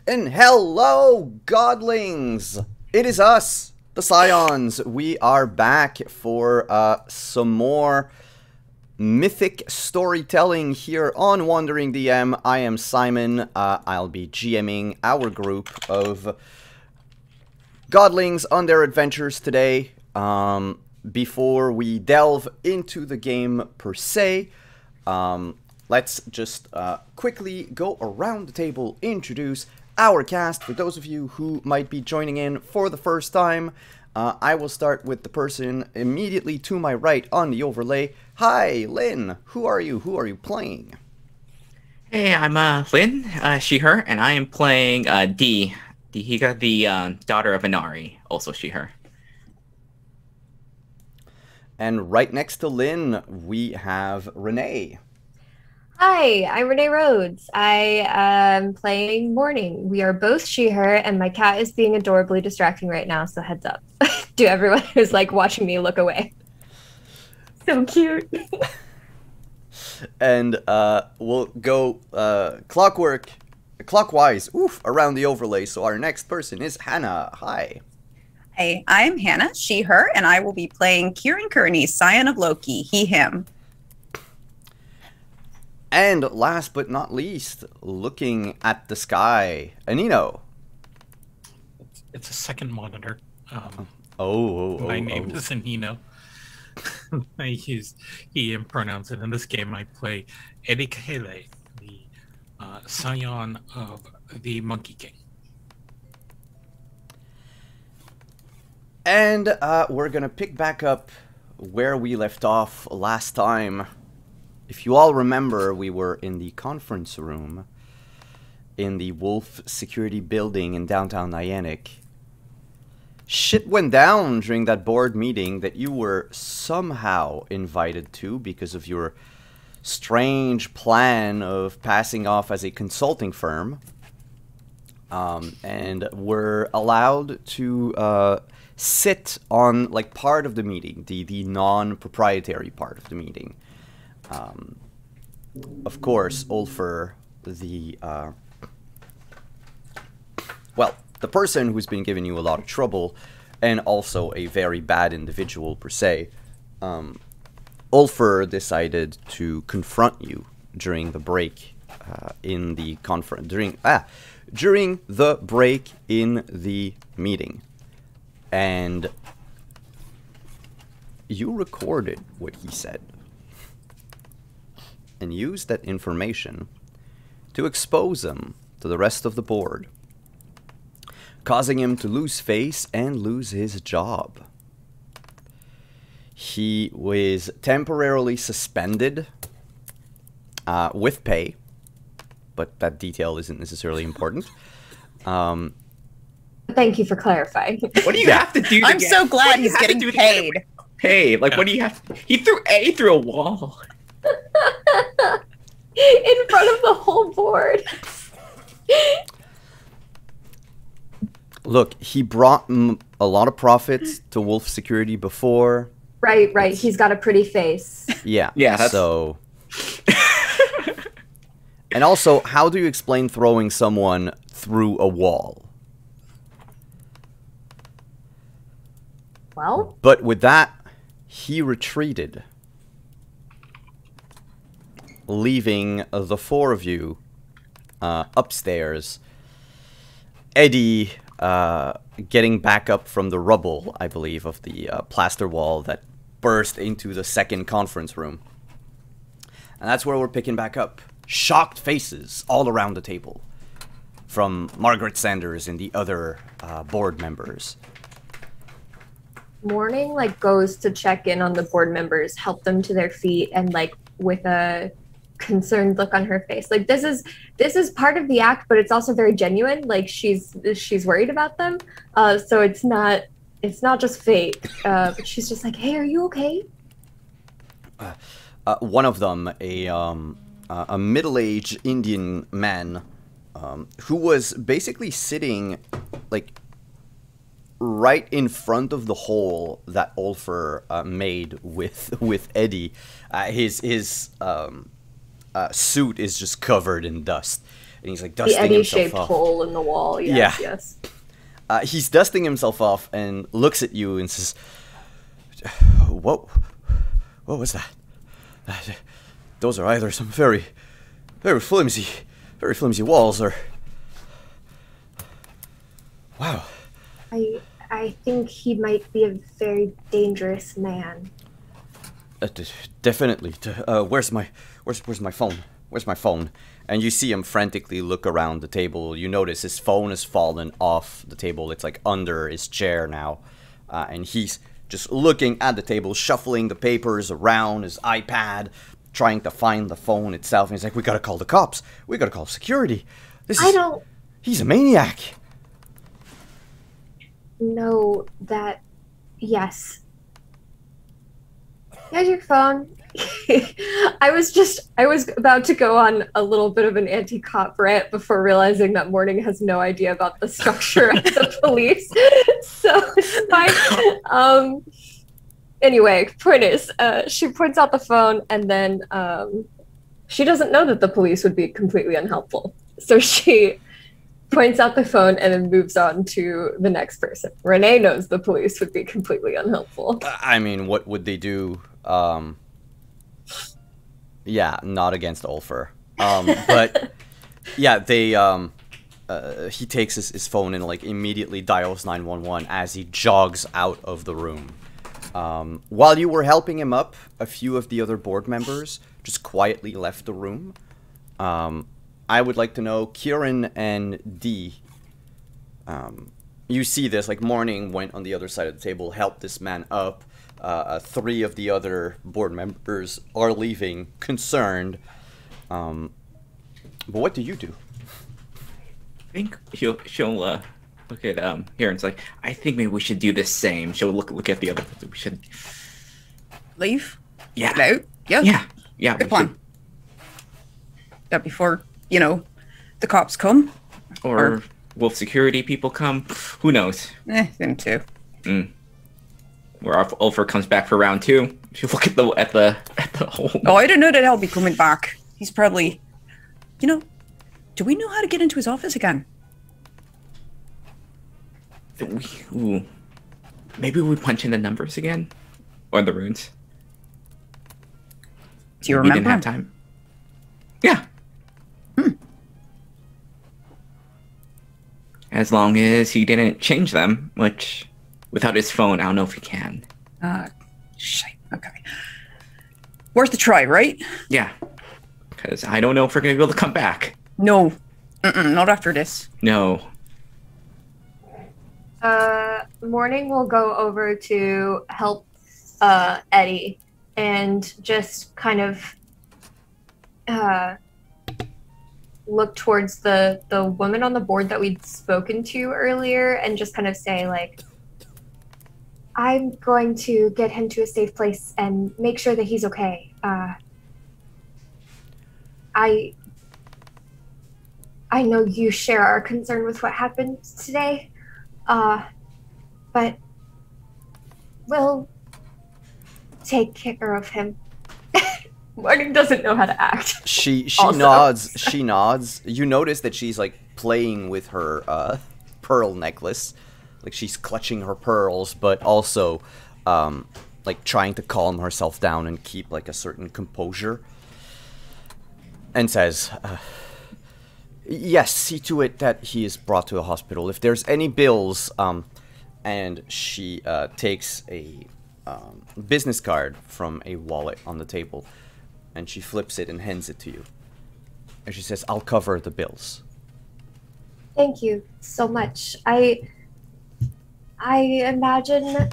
And hello, godlings! It is us, the Scions. We are back for some more mythic storytelling here on Wandering DM. I am Simon. I'll be GMing our group of godlings on their adventures today. Before we delve into the game per se, let's just quickly go around the table, introduce our cast for those of you who might be joining in for the first time. I will start with the person immediately to my right on the overlay. Hi, Lynn. Who are you? Who are you playing? Hey, I'm Lynn, she, her, and I am playing Dee. Dihiga, the daughter of Inari, also she, her. And right next to Lynn, we have Renee. Hi, I'm Renee Rhodes. I am playing Morning. We are both she, her, and my cat is being adorably distracting right now, so heads up. To everyone who's like watching me look away. So cute. And we'll go clockwise, around the overlay. So our next person is Hannah. Hi. Hi, I'm Hannah, she, her, and I will be playing Kieran Kearney, Scion of Loki, he, him. And last but not least, looking at the sky, Anino. It's a second monitor. My My name is Anino. I use he and pronouns, and in this game I play Eddie Kahele, the Scion of the Monkey King. And we're gonna pick back up where we left off last time. If you all remember, we were in the conference room in the Wolf Security Building in downtown Niantic. Shit went down during that board meeting that you were somehow invited to because of your strange plan of passing off as a consulting firm. And were allowed to sit on like part of the meeting, the non-proprietary part of the meeting. Of course, Ulfer, the person who's been giving you a lot of trouble, and also a very bad individual per se, Ulfer decided to confront you during the break in the conference, during the break in the meeting. And you recorded what he said and used that information to expose him to the rest of the board, causing him to lose face and lose his job. He was temporarily suspended with pay, but that detail isn't necessarily important. Thank you for clarifying. What do you have to do to I'm so glad he's getting paid. Paid? Like, what do you have to... He threw a wall. In front of the whole board. Look, he brought a lot of profits to Wolf Security before. Right. He's got a pretty face. Yeah. Yeah. So. And also, how do you explain throwing someone through a wall? Well. But with that, he retreated, leaving the four of you upstairs. Eddie getting back up from the rubble, I believe, of the plaster wall that burst into the second conference room. And that's where we're picking back up. Shocked faces all around the table from Margaret Sanders and the other board members. Morning like goes to check in on the board members, help them to their feet, and like with a concerned look on her face. Like this is part of the act, but it's also very genuine. Like she's worried about them. So it's not just fake. But she's just like, hey, are you okay? One of them, a middle-aged Indian man, who was basically sitting like right in front of the hole that Ulfer made with Eddie. His suit is just covered in dust, and he's like The dusting himself Eddie-shaped off. hole in the wall. Yes, yes. He's dusting himself off and looks at you and says, "What was that? Those are either some very, very flimsy walls, or wow." I think he might be a very dangerous man. Definitely. Where's my phone? Where's my phone? And you see him frantically look around the table. You notice his phone has fallen off the table. It's like under his chair now. And he's just looking at the table, shuffling the papers around his iPad, trying to find the phone itself. And he's like, "We gotta call the cops. We gotta call security. He's a maniac." Know that. Yes. Here's your phone. I was about to go on a little bit of an anti-cop rant before realizing that Morning has no idea about the structure of the police. So it's fine. Anyway, point is, she points out the phone, and then she doesn't know that the police would be completely unhelpful. So she points out the phone and then moves on to the next person. Renee knows the police would be completely unhelpful. I mean, what would they do? Yeah, not against Ulfer. But yeah, they he takes his phone and like immediately dials 911 as he jogs out of the room. While you were helping him up, a few of the other board members just quietly left the room. I would like to know, Kieran and Dee, you see this, like Morning went on the other side of the table, helped this man up. 3 of the other board members are leaving, concerned. But what do you do? I think she'll look at Kieran's like, I think maybe we should do the same. She'll look at the other. We should Leave? Yeah. Get out? Yeah. Yeah. Good plan. Yeah, before, the cops come. Or will security people come? Who knows? Them too. Where Ulfer comes back for round 2. She'll look at the hole. Oh, I don't know that he'll be coming back. He's probably, do we know how to get into his office again? Maybe we punch in the numbers again? Or the runes? Do you We remember? didn't have time. Yeah. As long as he didn't change them, which, without his phone, I don't know if he can. Shit. Okay. Worth a try, right? Yeah. Because I don't know if we're going to be able to come back. No. Not after this. No. Morning will go over to help Eddie and just kind of look towards the woman on the board that we'd spoken to earlier and just kind of say, like, I'm going to get him to a safe place and make sure that he's okay. I know you share our concern with what happened today, but we'll take care of him. Morning doesn't know how to act. She Also. nods. She nods. You notice that she's like playing with her pearl necklace, like she's clutching her pearls, but also like trying to calm herself down and keep like a certain composure. And says, "Yes, see to it that he is brought to a hospital. If there's any bills," and she takes a business card from a wallet on the table. And she flips it and hands it to you. And she says, "I'll cover the bills." Thank you so much. I imagine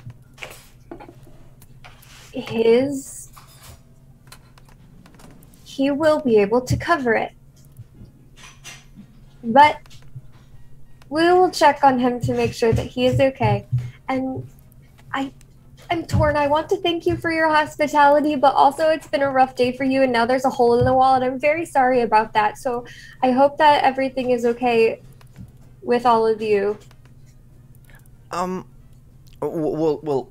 he will be able to cover it. But we will check on him to make sure that he is okay. And I'm torn. I want to thank you for your hospitality, but also it's been a rough day for you, and now there's a hole in the wall, and I'm very sorry about that. So I hope that everything is okay with all of you. Well,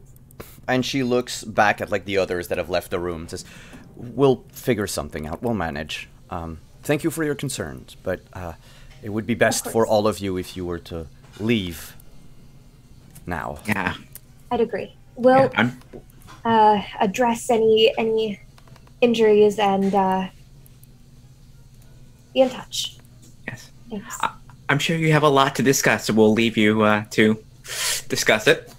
and she looks back at like the others that have left the room and says, "We'll figure something out. We'll manage. thank you for your concerns, but it would be best for all of you if you were to leave now. Yeah. I'd agree. We'll address any injuries and be in touch. Yes. Thanks. I'm sure you have a lot to discuss, so we'll leave you to discuss it.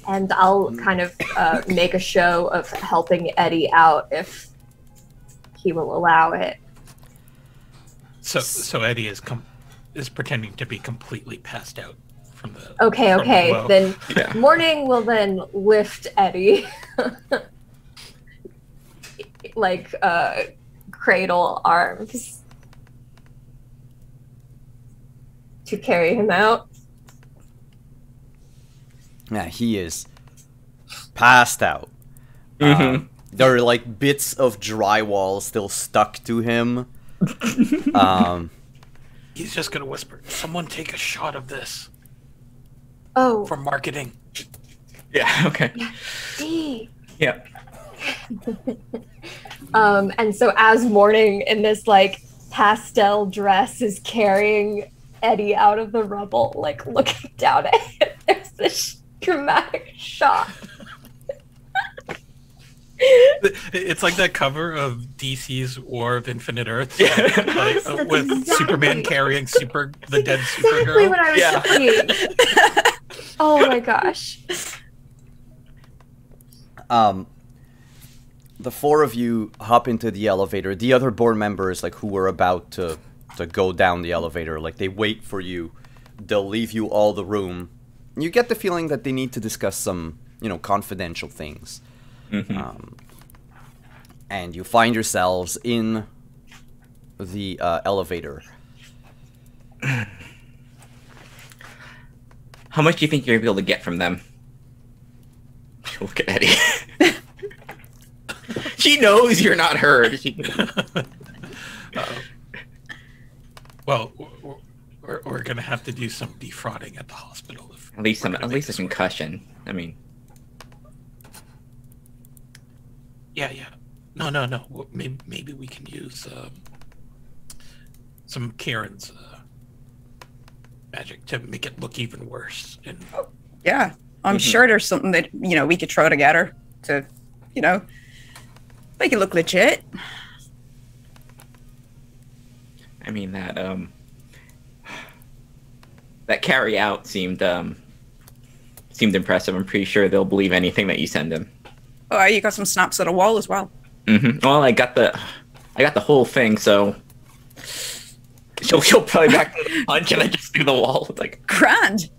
And I'll kind of make a show of helping Eddie out if he will allow it. So Eddie is pretending to be completely passed out from the. Okay. From Then Yeah. Morning will then lift Eddie, like cradle arms, to carry him out. Yeah, he is passed out. There are like bits of drywall still stuck to him. He's just gonna whisper, "Someone take a shot of this Oh, for marketing." Yeah. Okay. D. Yeah. And so as Morning in this like pastel dress is carrying Eddie out of the rubble, like looking down at him, there's this dramatic shot. It's like that cover of DC's War of Infinite Earths, Yeah. Yes, like, that's with exactly- Superman carrying the dead Exactly Supergirl. what I was Yeah. thinking. Oh my gosh. The four of you hop into the elevator. The other board members, like who were about to go down the elevator, like they wait for you. They'll leave you all the room. You get the feeling that they need to discuss some, confidential things. And you find yourselves in the elevator. How much do you think you're able to get from them? Look at Eddie. She knows you're not heard. Well, we're gonna have to do some defrauding at the hospital. At least we're gonna at make least a this work. concussion. I mean, Yeah. No. Well, maybe we can use some Karen's magic to make it look even worse. And Yeah, I'm sure there's something that we could throw together to, make it look legit. I mean that carry out seemed impressive. I'm pretty sure they'll believe anything that you send them. Oh, you got some snaps at a wall as well. Well, I got the whole thing, so she'll probably back to the punch and I just do the wall. It's like, Grand.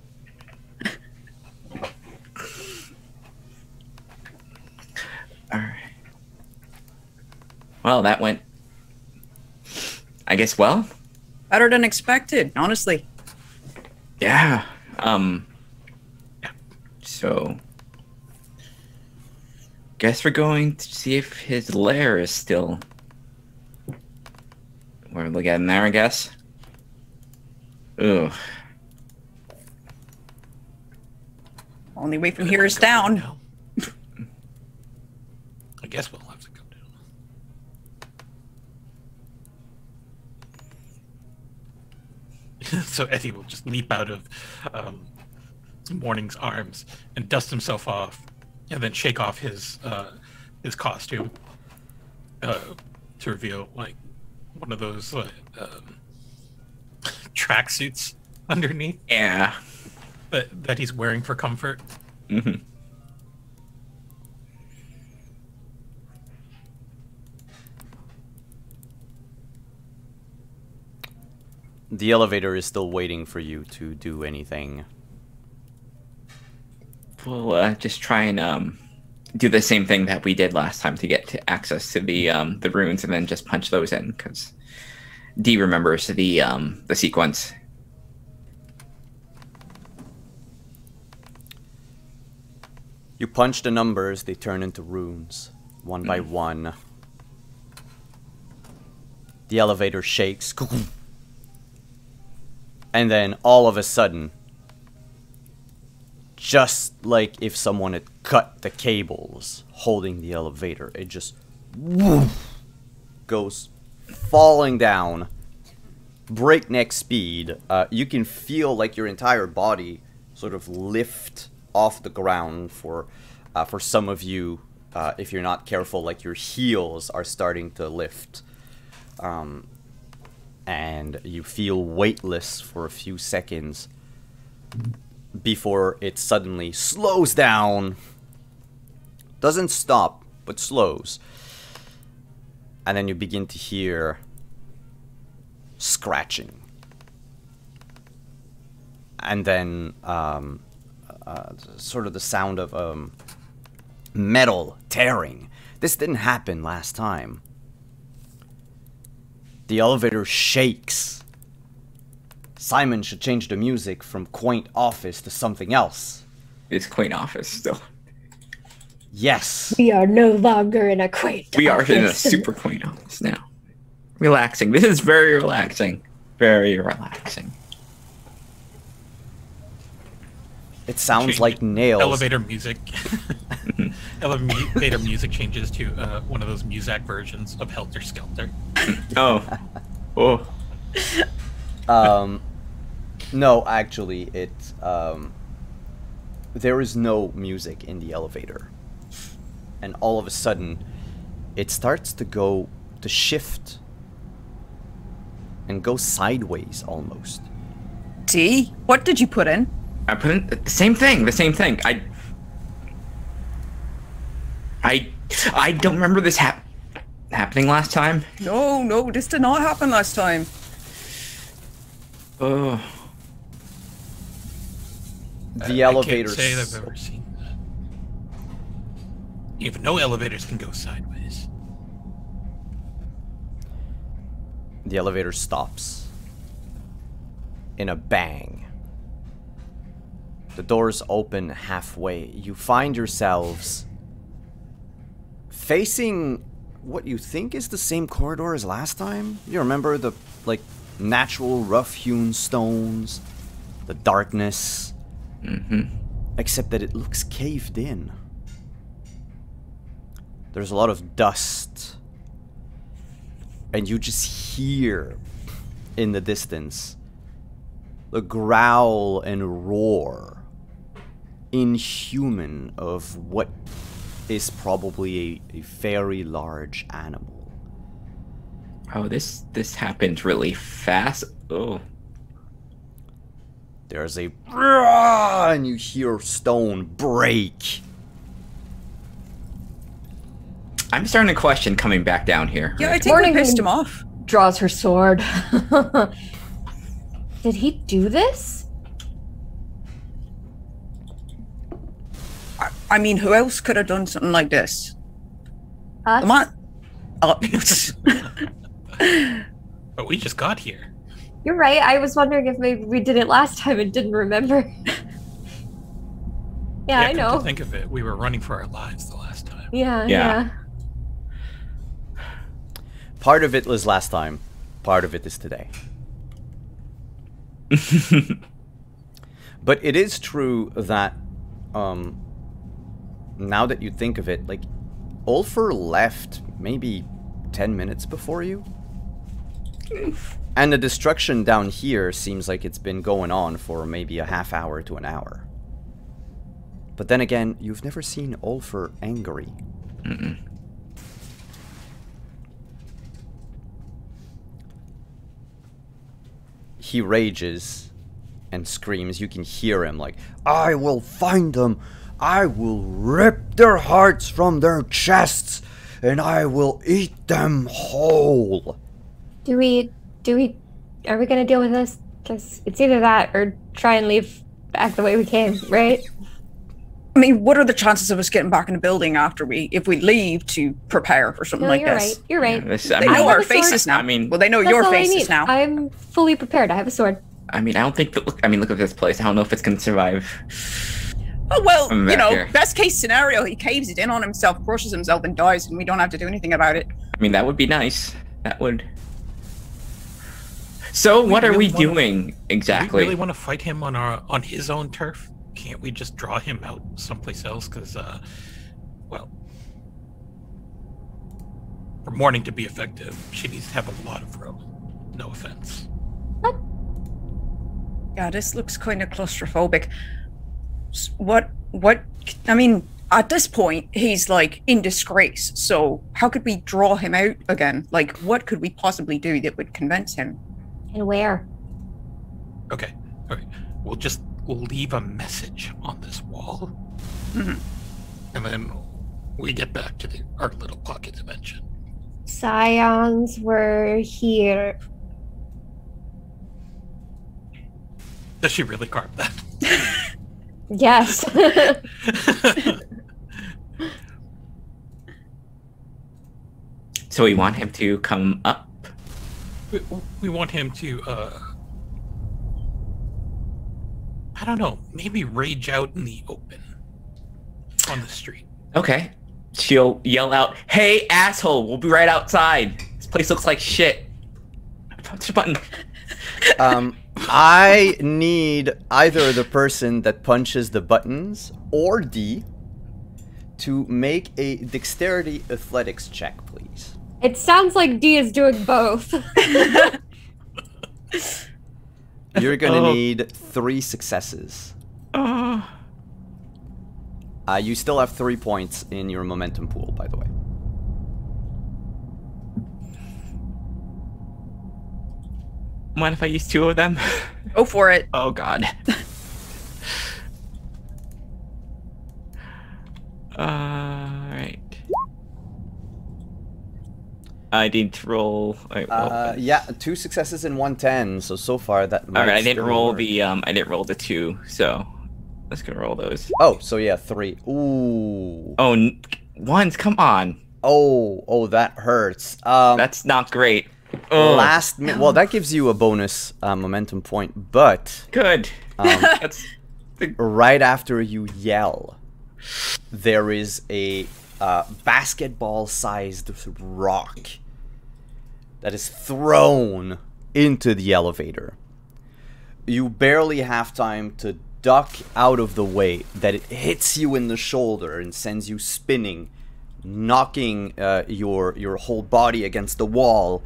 all right. Well, that went, I guess, well. Better than expected, honestly. Yeah. So, guess we're going to see if his lair is still. We're looking there, I guess. Ooh. Only way from here is down. now. I guess we'll have to go down. So Eddie will just leap out of Morning's arms and dust himself off, and then shake off his costume to reveal like one of those tracksuits underneath Yeah. that he's wearing for comfort. Mm-hmm. The elevator is still waiting for you to do anything. We'll just try and do the same thing that we did last time to get to access to the runes, and then just punch those in because D remembers the sequence. You punch the numbers, they turn into runes, one by one. The elevator shakes. And then all of a sudden, just like if someone had cut the cables holding the elevator, it just woof, goes falling down, breakneck speed. You can feel like your entire body sort of lift off the ground for some of you. If you're not careful, like your heels are starting to lift. And you feel weightless for a few seconds before it suddenly slows down. Doesn't stop, but slows. And then you begin to hear scratching. And then sort of the sound of metal tearing. This didn't happen last time. The elevator shakes. Simon should change the music from quaint office to something else. It's quaint office still. Yes. We are no longer in a quaint We are in a office. super quaint office now. Relaxing. This is very relaxing. Very relaxing. It sounds Change like nails. Elevator music. Elevator music changes to one of those Muzak versions of Helter Skelter. Oh. Oh. No, actually, there is no music in the elevator. And all of a sudden, it starts to shift and go sideways almost. T, what did you put in? I put in the same thing. I don't remember this happening last time. No, this did not happen last time. Oh. The elevator. I can't say that I've ever seen that. Even no elevators can go sideways. The elevator stops. In a bang. The doors open halfway. You find yourselves facing what you think is the same corridor as last time. You remember the, like, natural rough-hewn stones, the darkness. Mm-hmm. Except that it looks caved in. There's a lot of dust. And you just hear in the distance the growl and roar, inhuman, of what is probably a very large animal. Oh, this happened really fast. Oh. There's a roar, and you hear stone break. I'm starting to question coming back down here. Yeah, I think we Morning. pissed him off. Draws her sword. Did he do this? I mean, who else could have done something like this? Us? Come on. Oh. But we just got here. You're right. I was wondering if maybe we did it last time and didn't remember. Yeah, I come know. to think of it, we were running for our lives the last time. Yeah, Yeah. Part of it was last time. Part of it is today. But it is true that, now that you think of it, like, Ulfer left maybe 10 minutes before you? And the destruction down here seems like it's been going on for maybe a half hour to an hour. But then again, you've never seen Ulfer angry. Mm-mm. He rages and screams. You can hear him like, I will find them. I will rip their hearts from their chests, and I will eat them whole. Are we gonna deal with this? Because it's either that or try and leave back the way we came, right? I mean, what are the chances of us getting back in the building if we leave to prepare for something No, like you're this? right. You're right. Yeah, this, They I mean, know I our have a sword. faces now. I mean, well, they know That's your all I faces need. now. I'm fully prepared. I have a sword. I don't think that. Look at this place. I don't know if it's gonna survive. Oh, well, I'm you back know, here. best case scenario, he caves it in on himself, crushes himself, and dies, and we don't have to do anything about it. I mean, that would be nice. That would. So, We what are we really wanna- doing Do exactly? we really want to fight him on his own turf? Can't we just draw him out someplace else? Because, well, mourning to be effective, she needs to have a lot of room. No offense. Yeah, this looks kind of claustrophobic. What, I mean, at this point, he's like in disgrace, so how could we draw him out again? Like, what could we possibly do that would convince him? And where? Okay. We'll leave a message on this wall. Mhm. And then we get back to our little pocket dimension. Scions were here. Does she really carve that? Yes. So we want him to come up. We want him to, I don't know, maybe rage out in the open on the street. Okay. She'll yell out, "Hey, asshole, we'll be right outside. This place looks like shit." Punch the button. I need either the person that punches the buttons or D to make a dexterity athletics check, please. It sounds like D is doing both. You're gonna need 3 successes. You still have 3 points in your momentum pool, by the way. Mind if I use 2 of them? Go for it. Oh god. Alright. I need to roll. Yeah, 2 successes and 1 10. So far that. Alright, I didn't still roll work. I didn't roll the 2, so let's go roll those. Oh, so yeah, 3. Ooh. Oh, ones, come on. Oh, that hurts. That's not great. Ugh. Last minute. Well, that gives you a bonus momentum point, but Good. That's right after you yell, there is a basketball-sized rock that is thrown into the elevator. You barely have time to duck out of the way that it hits you in the shoulder and sends you spinning, knocking your whole body against the wall.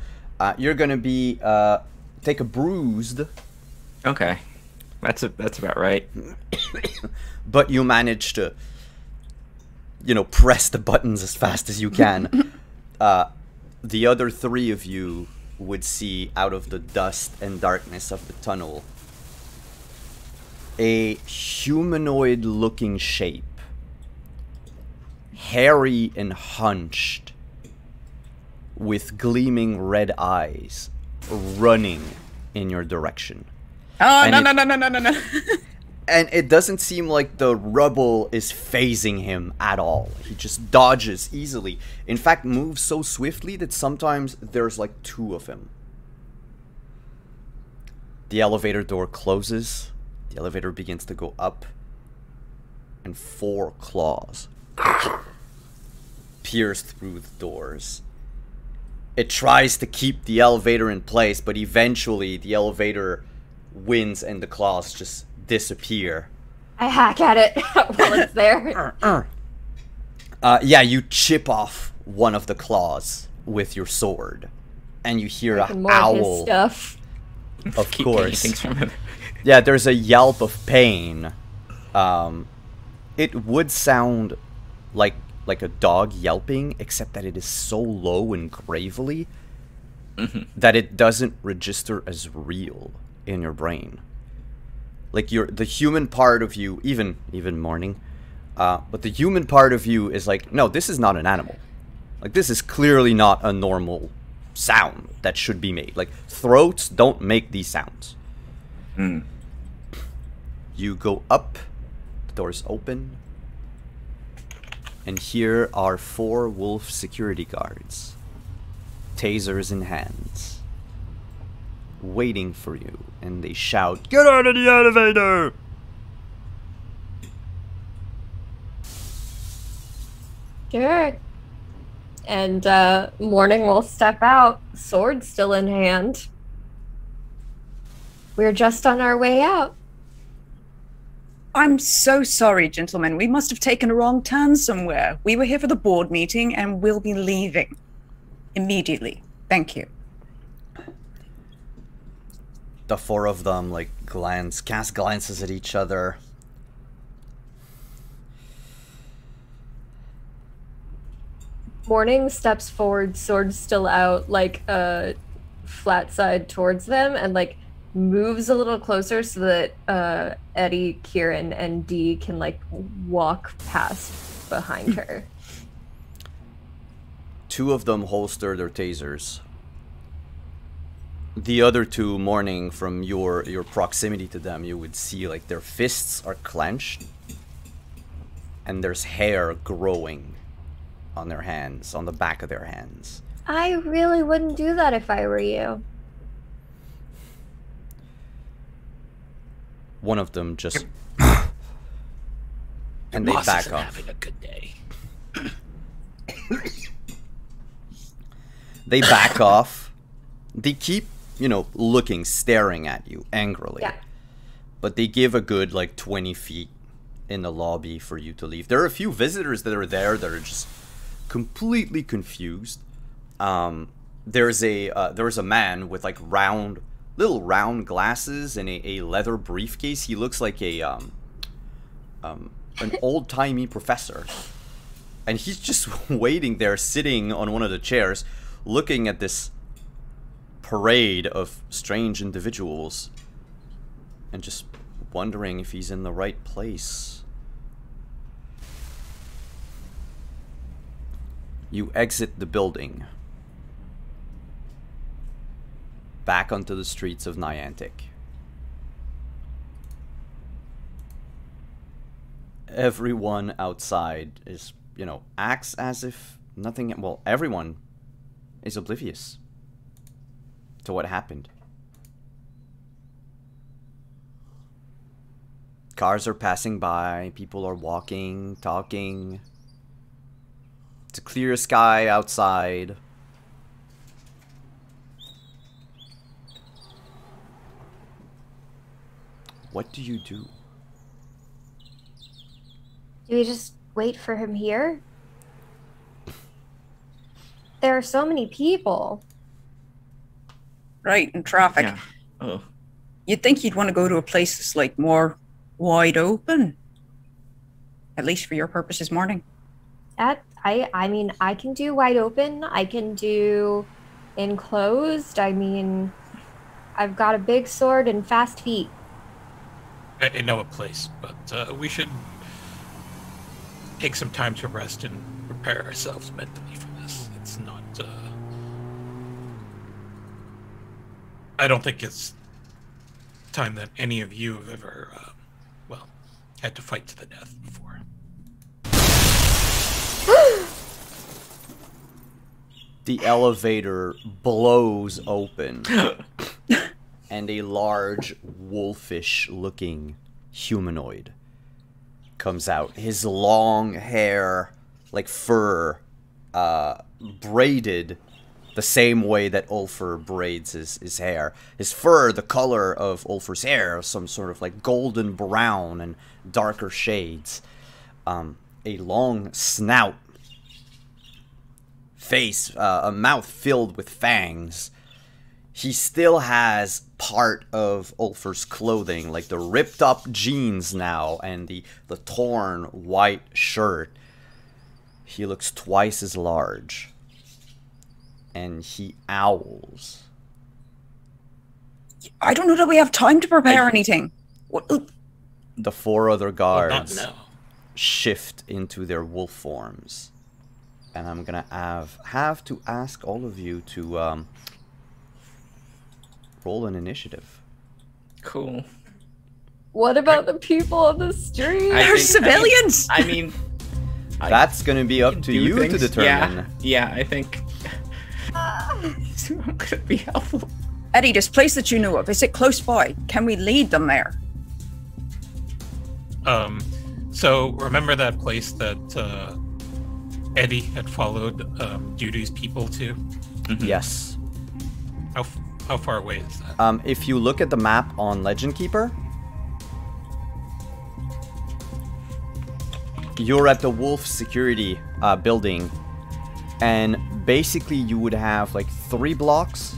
You're gonna be take a bruised. okay. That's about right. But you manage to, press the buttons as fast as you can. The other 3 of you would see out of the dust and darkness of the tunnel a humanoid-looking shape, hairy and hunched, with gleaming red eyes, running in your direction. Oh, And no. And it doesn't seem like the rubble is phasing him at all. He just dodges easily. In fact, moves so swiftly that sometimes there's like 2 of him. The elevator door closes. The elevator begins to go up. And 4 claws pierce through the doors. It tries to keep the elevator in place, but eventually the elevator wins and the claws just disappear. I hack at it while it's there. Yeah, you chip off one of the claws with your sword, and you hear a More of his howl. stuff. Of Keep course. taking things from him. Yeah, there's a yelp of pain. It would sound like a dog yelping, except that it is so low and gravelly that it doesn't register as real in your brain. Like the human part of you, even mourning, but the human part of you is like, no, this is not an animal. Like, this is clearly not a normal sound that should be made. Like, throats don't make these sounds. You go up, the doors open, and here are 4 wolf security guards, tasers in hands, waiting for you, and they shout, "Get out of the elevator!" Sure. And Morning will step out, sword still in hand. We're just on our way out. I'm so sorry, gentlemen. We must have taken a wrong turn somewhere. We were here for the board meeting and we'll be leaving. Immediately. Thank you. The four of them, like, cast glances at each other. Morning steps forward, sword still out, like flat side towards them, and like moves a little closer so that Eddie, Kieran, and Dee can like walk past behind her. Two of them holster their tasers. The other two, Morning, from your proximity to them, you would see like their fists are clenched, and there's hair growing on their hands, on the back of their hands. I really wouldn't do that if I were you. One of them just and they Boss back isn't off. having a good day. They back off. They keep, looking, staring at you angrily. Yeah. But they give a good, 20 feet in the lobby for you to leave. There are a few visitors that are there that are just completely confused. There's a man with, little round glasses and a leather briefcase. He looks like an old-timey professor. And he's just waiting there, sitting on one of the chairs, looking at this parade of strange individuals and just wondering if he's in the right place. You exit the building back onto the streets of Niantic. Everyone outside is, acts as if nothing, well, everyone is oblivious to what happened. Cars are passing by, people are walking, talking. It's a clear sky outside. What do you do? Do we just wait for him here? There are so many people. Right, in traffic. Yeah. Oh. You'd think you'd want to go to a place that's more wide open. At least for your purposes, Morning. I mean, I can do wide open. I can do enclosed. I mean, I've got a big sword and fast feet. I know a place, but we should take some time to rest and prepare ourselves mentally for this. It's not... I don't think it's time that any of you have ever, had to fight to the death before. The elevator blows open and a large wolfish-looking humanoid comes out. His long hair, like fur, braided the same way that Ulfur braids his hair. His fur, the color of Ulfur's hair, some sort of golden brown and darker shades. A long snout. Face, a mouth filled with fangs. He still has part of Ulfur's clothing, like the ripped up jeans now and the torn white shirt. He looks twice as large. And he owls. I don't know that we have time to prepare anything. The four other guards Well, not now. shift into their wolf forms. And I'm gonna have to ask all of you to roll an initiative. Cool. What about the people on the street? They're civilians! I mean, That's gonna be up to do you things. to determine. Yeah, I think I'm gonna be helpful. Eddie, this place that you know of, is it close by? Can we lead them there? So remember that place that Eddie had followed Dudu's people to? Mm-hmm. Yes. How far away is that? If you look at the map on Legend Keeper, you're at the wolf security building And basically you would have like 3 blocks,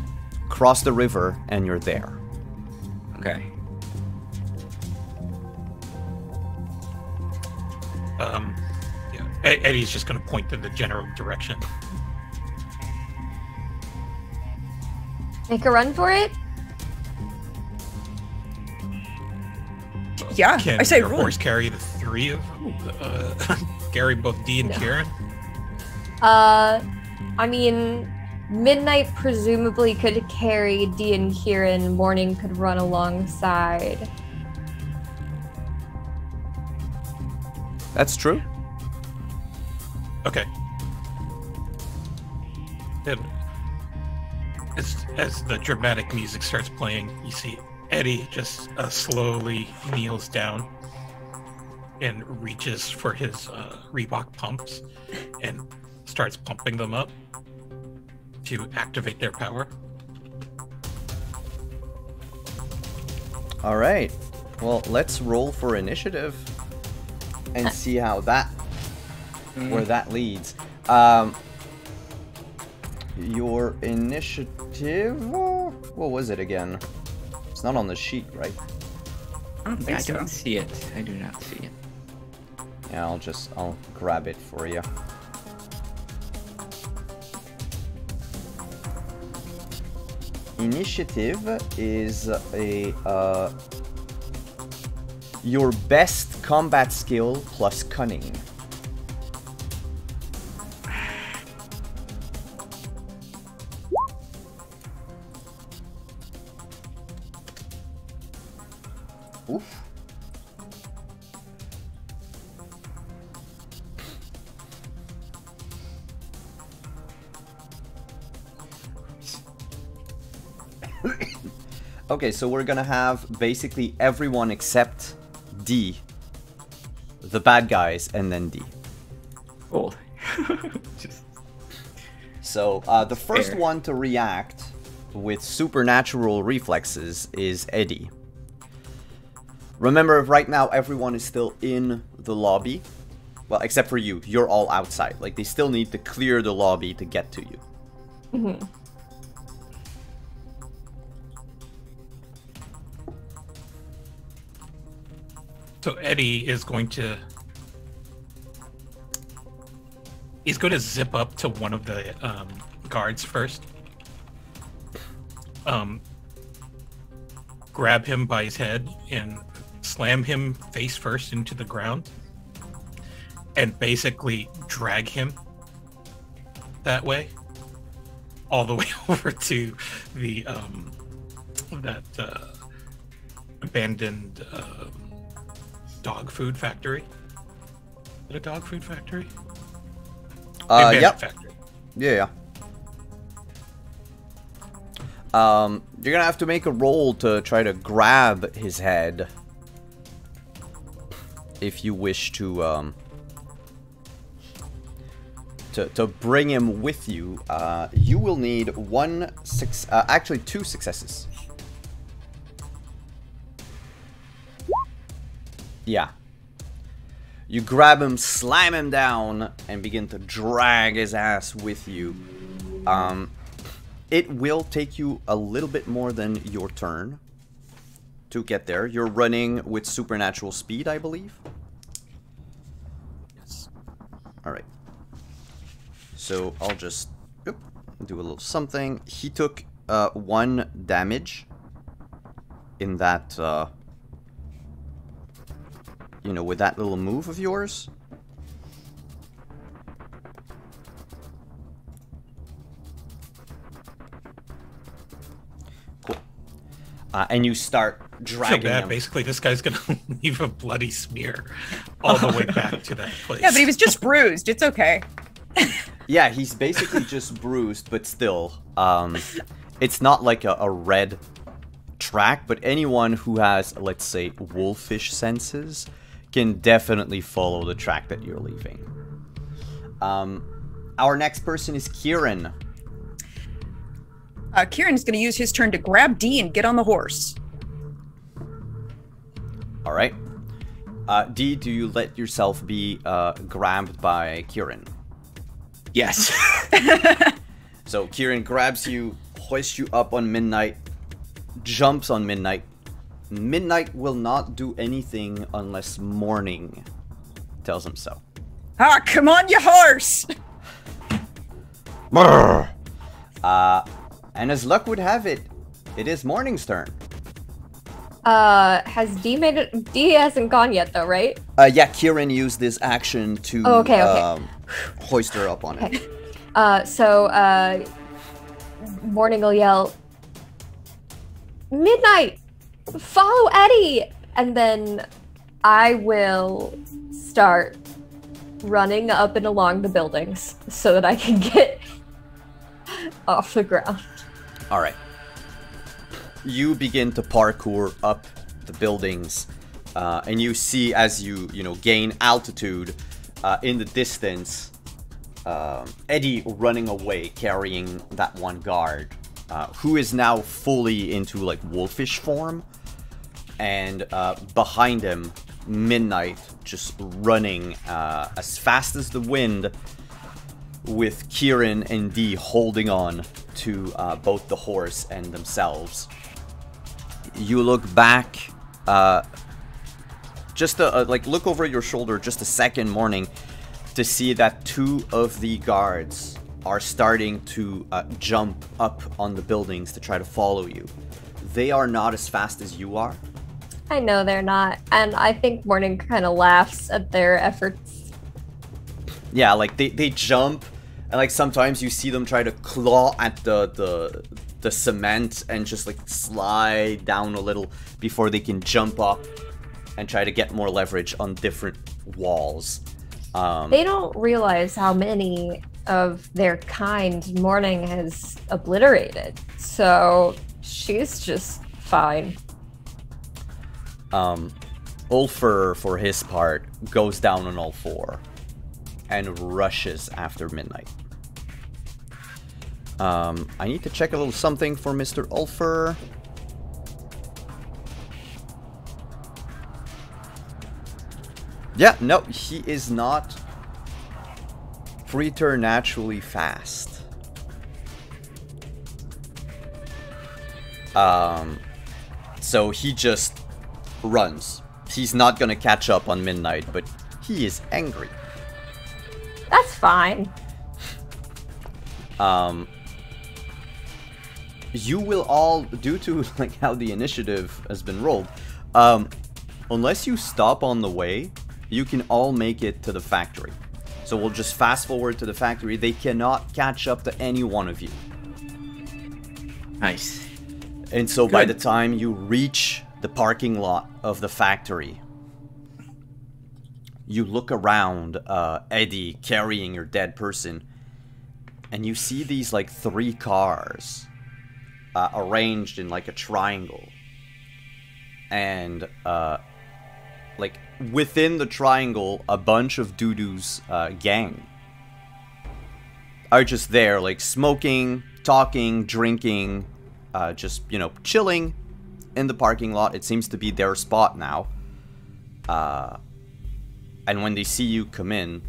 cross the river, and you're there. Okay. Yeah, Eddie's just going to point in the general direction. Make a run for it? Yeah, Can I say your run. horse carry the 3 of carry both Dee and No. Kieran? I mean, Midnight presumably could carry Dee and Kieran. Morning could run alongside. That's true. Okay. And as the dramatic music starts playing, you see Eddie just slowly kneels down and reaches for his Reebok pumps and starts pumping them up to activate their power. All right. Well, let's roll for initiative and see how that, where that leads. Your initiative, what was it again? It's not on the sheet, right? I don't think I so. don't see it. I do not see it. Yeah, I'll grab it for you. Initiative is your best combat skill plus cunning. Oof. Okay, so we're gonna have basically everyone except D, the bad guys, and then D. Cool. Just So the first Fair. one to react with supernatural reflexes is Eddie. Remember, right now everyone is still in the lobby. Well, except for you. You're all outside. Like, they still need to clear the lobby to get to you. Mhm. So Eddie is going to... He's going to zip up to one of the guards first. Grab him by his head and slam him face first into the ground. And basically drag him that way. All the way over to the that abandoned dog food factory. Is it a dog food factory? Abandoned Yep. factory. Yeah. You're gonna have to make a roll to try to grab his head. If you wish to bring him with you, you will need actually 2 successes. Yeah. You grab him, slam him down, and begin to drag his ass with you. It will take you a little bit more than your turn to get there. You're running with supernatural speed, I believe. Yes. Alright. So I'll just do a little something. He took 1 damage in that, you know, with that little move of yours. Cool. And you start I feel dragging bad. him. Basically, this guy's gonna leave a bloody smear all the way back to that place. Yeah, but he was just bruised. It's okay. Yeah, he's basically just bruised, but still, it's not like a red track, but anyone who has, let's say, wolfish senses can definitely follow the track that you're leaving. Our next person is Kieran. Kieran's going to use his turn to grab Dee and get on the horse. All right. Dee, do you let yourself be grabbed by Kieran? Yes. So Kieran grabs you, hoists you up on Midnight, jumps on Midnight. Midnight will not do anything unless Morning tells him so. Ah, come on, you horse! And as luck would have it, it is Morning's turn. Has D made it? D hasn't gone yet, though, right? Yeah, Kieran used this action to hoist her up on it. So Morning will yell, Midnight, follow Eddie! And then I will start running up and along the buildings so that I can get off the ground. All right. You begin to parkour up the buildings, and you see as you gain altitude in the distance, Eddie running away carrying that one guard, who is now fully into like wolfish form, and behind him, Midnight just running as fast as the wind, with Kieran and Dee holding on to both the horse and themselves. You look back, just look over your shoulder just a second, Morning, to see that two of the guards are starting to jump up on the buildings to try to follow you. They are not as fast as you are. I know they're not, and I think Morning kind of laughs at their efforts. Yeah, like they jump, and like sometimes you see them try to claw at the cement and just like slide down a little before they can jump up and try to get more leverage on different walls. They don't realize how many of their kind Morning has obliterated, so she's just fine. Ulfer, for his part, goes down on all four and rushes after Midnight. I need to check a little something for Mr. Ulfer. Yeah, no, he is not preternaturally fast. So he just runs. He's not gonna catch up on Midnight, but he is angry. That's fine. You will all, due to like how the initiative has been rolled, unless you stop on the way, you can all make it to the factory. So we'll just fast forward to the factory. They cannot catch up to any one of you. Nice. And so by the time you reach the parking lot of the factory, you look around, Eddie carrying your dead person, and you see these like 3 cars arranged in like a triangle. And like within the triangle, a bunch of Dudu's gang are just there, like smoking, talking, drinking, just, chilling in the parking lot. It seems to be their spot now. And when they see you come in,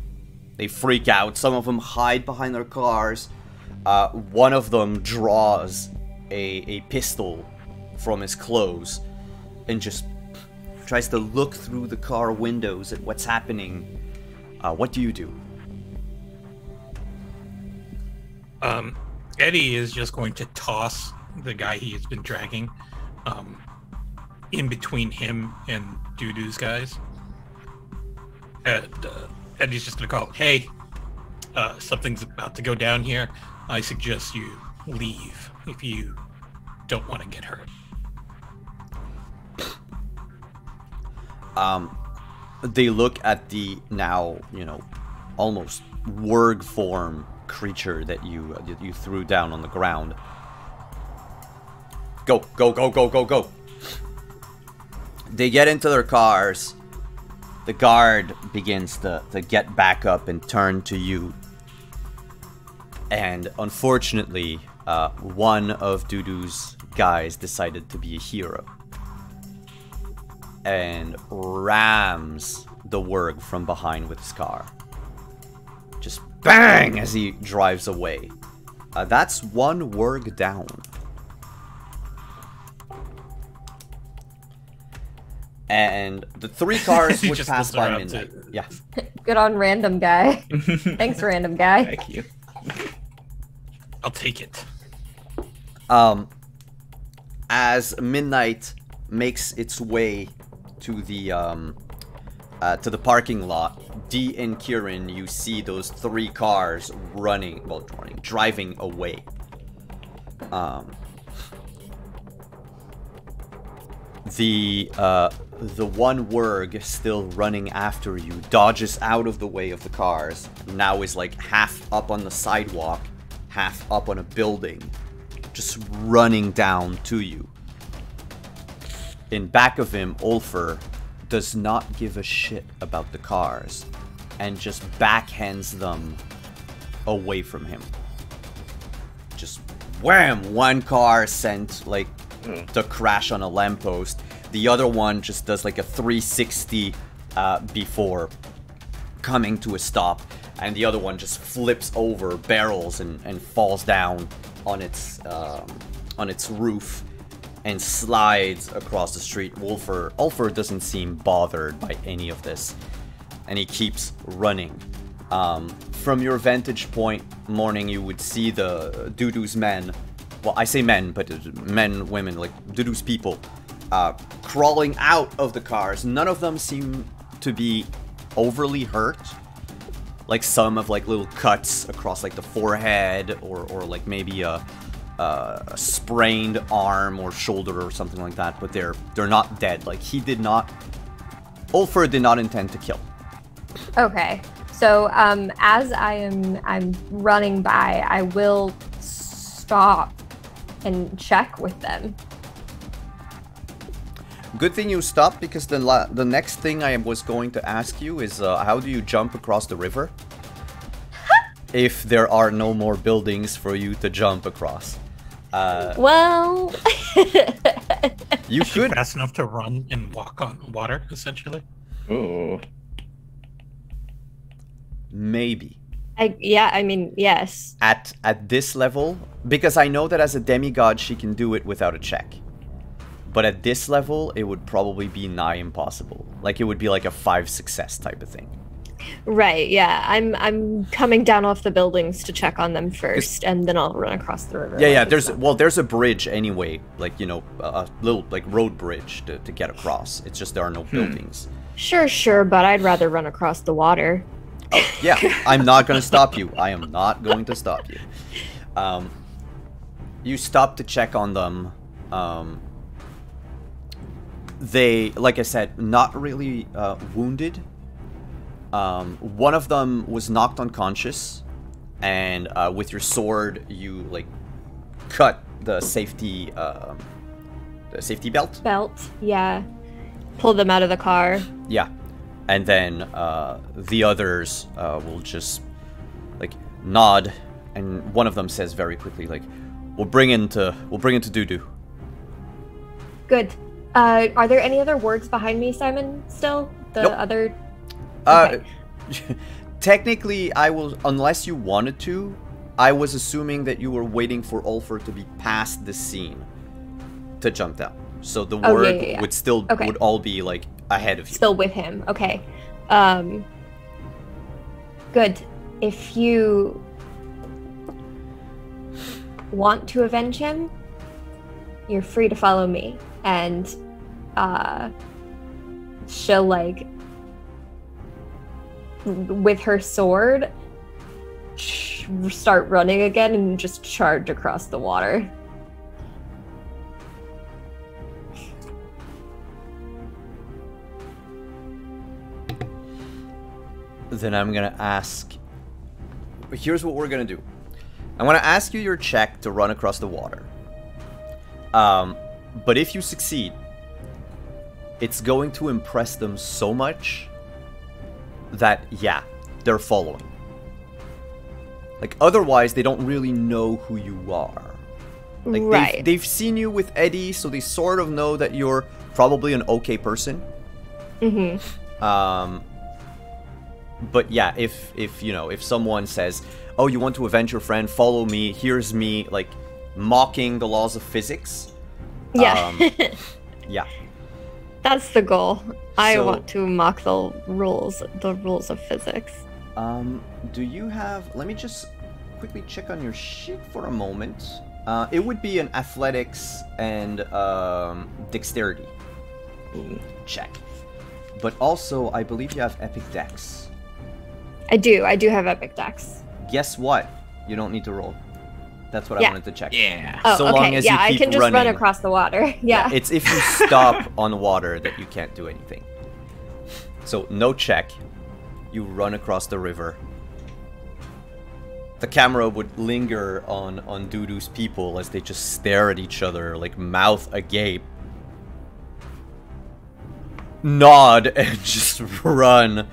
they freak out. Some of them hide behind their cars. One of them draws a pistol from his clothes and just tries to look through the car windows at what's happening. What do you do? Eddie is just going to toss the guy he has been dragging in between him and Dudu's guys. Eddie's just going to call, hey, something's about to go down here. I suggest you leave if you don't want to get hurt. They look at the now, almost warg form creature that you threw down on the ground. Go, go, go, go, go, go. They get into their cars. The guard begins to get back up and turn to you. And unfortunately, one of Dudu's guys decided to be a hero and rams the warg from behind with his car. Just bang as he drives away. That's one worg down. And the 3 cars would just pass looked by around midnight. too. Yeah. Good on random guy. Thanks, random guy. Thank you. I'll take it. As midnight makes its way to the parking lot, Dee and Kieran, you see those 3 cars driving away. The one Wurg still running after you dodges out of the way of the cars. Now is like half up on the sidewalk, half up on a building, just running down to you. In back of him, Ulfer does not give a shit about the cars and just backhands them away from him. Just wham! One car sent like to crash on a lamppost. The other one just does like a 360 before coming to a stop, and the other one just flips over, barrels, and falls down on its roof and slides across the street. Ulfer doesn't seem bothered by any of this, and he keeps running. From your vantage point, Morning, you would see the Dudu's men. Well, I say men, but men, women, like Dudu's people, crawling out of the cars. None of them seem to be overly hurt. Like some have like little cuts across like the forehead, or like maybe a sprained arm or shoulder or something like that. But they're not dead. Like Ulfer did not intend to kill. Okay. So as I'm running by, I will stop and check with them. Good thing you stopped, because the next thing I was going to ask you is how do you jump across the river? If there are no more buildings for you to jump across. Well, You Is she could. fast enough to run and walk on water, essentially? Ooh. Maybe. I mean, yes. At this level, because I know that as a demigod she can do it without a check. But at this level, it would probably be nigh impossible. Like, it would be like a 5 success type of thing. Right, yeah. I'm coming down off the buildings to check on them first, and then I'll run across the river. Yeah, like there's a bridge anyway, like, you know, a little, like, road bridge to get across. It's just there are no buildings. Sure, but I'd rather run across the water. Oh, yeah, I'm not gonna stop you. I am not going to stop you. You stop to check on them. They, like I said, not really wounded. One of them was knocked unconscious, and with your sword, you like cut the safety belt. Belt, yeah. Pull them out of the car. Yeah, and then the others will just like nod, and one of them says very quickly, like, "We'll bring into Dudu." Good. Are there any other words behind me, Simon? Still, the Nope. other. Okay. Technically, I will, unless you wanted to. I was assuming that you were waiting for Ulfer to be past the scene to jump down. So the Oh, word yeah. would still Okay. would all be like ahead of you. Still with him. Okay. Good. If you want to avenge him, you're free to follow me. And she'll like, with her sword, start running again and just charge across the water. Then I'm gonna ask. Here's what we're gonna do. I'm gonna ask you your check to run across the water. But if you succeed, it's going to impress them so much that, yeah, they're following. Like, otherwise, they don't really know who you are. Like, Right. they've seen you with Eddie, so they sort of know that you're probably an okay person. Mm-hmm. But yeah, if you know, if someone says, "Oh, you want to avenge your friend? Follow me. Here's me," like mocking the laws of physics. Yeah. Yeah. That's the goal. I So- want to mock the rules of physics. Do you have? Let me just quickly check on your sheet for a moment. It would be an athletics and dexterity check, but also I believe you have epic dex. I do have epic dex. Guess what? You don't need to roll. That's what I Yeah. wanted to check. Yeah. Oh, So okay. long as you I keep can just run running. across the water. Yeah. It's if you stop on water that you can't do anything. So no check. You run across the river. The camera would linger on Dudu's people as they just stare at each other, like mouth agape. Nod and just run,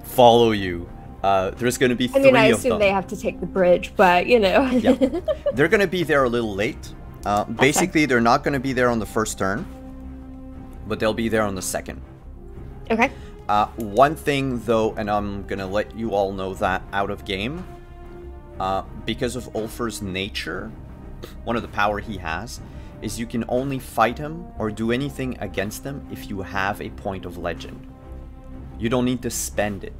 follow you. There's gonna be I three mean, I of assume them. they have to take the bridge, but you know. Yeah. They're gonna be there a little late. Basically, they're not gonna be there on the first turn, but they'll be there on the second. Okay. One thing though, and I'm gonna let you all know that out of game, because of Ulfer's nature, one of the power he has is you can only fight him or do anything against him if you have a point of legend. You don't need to spend it.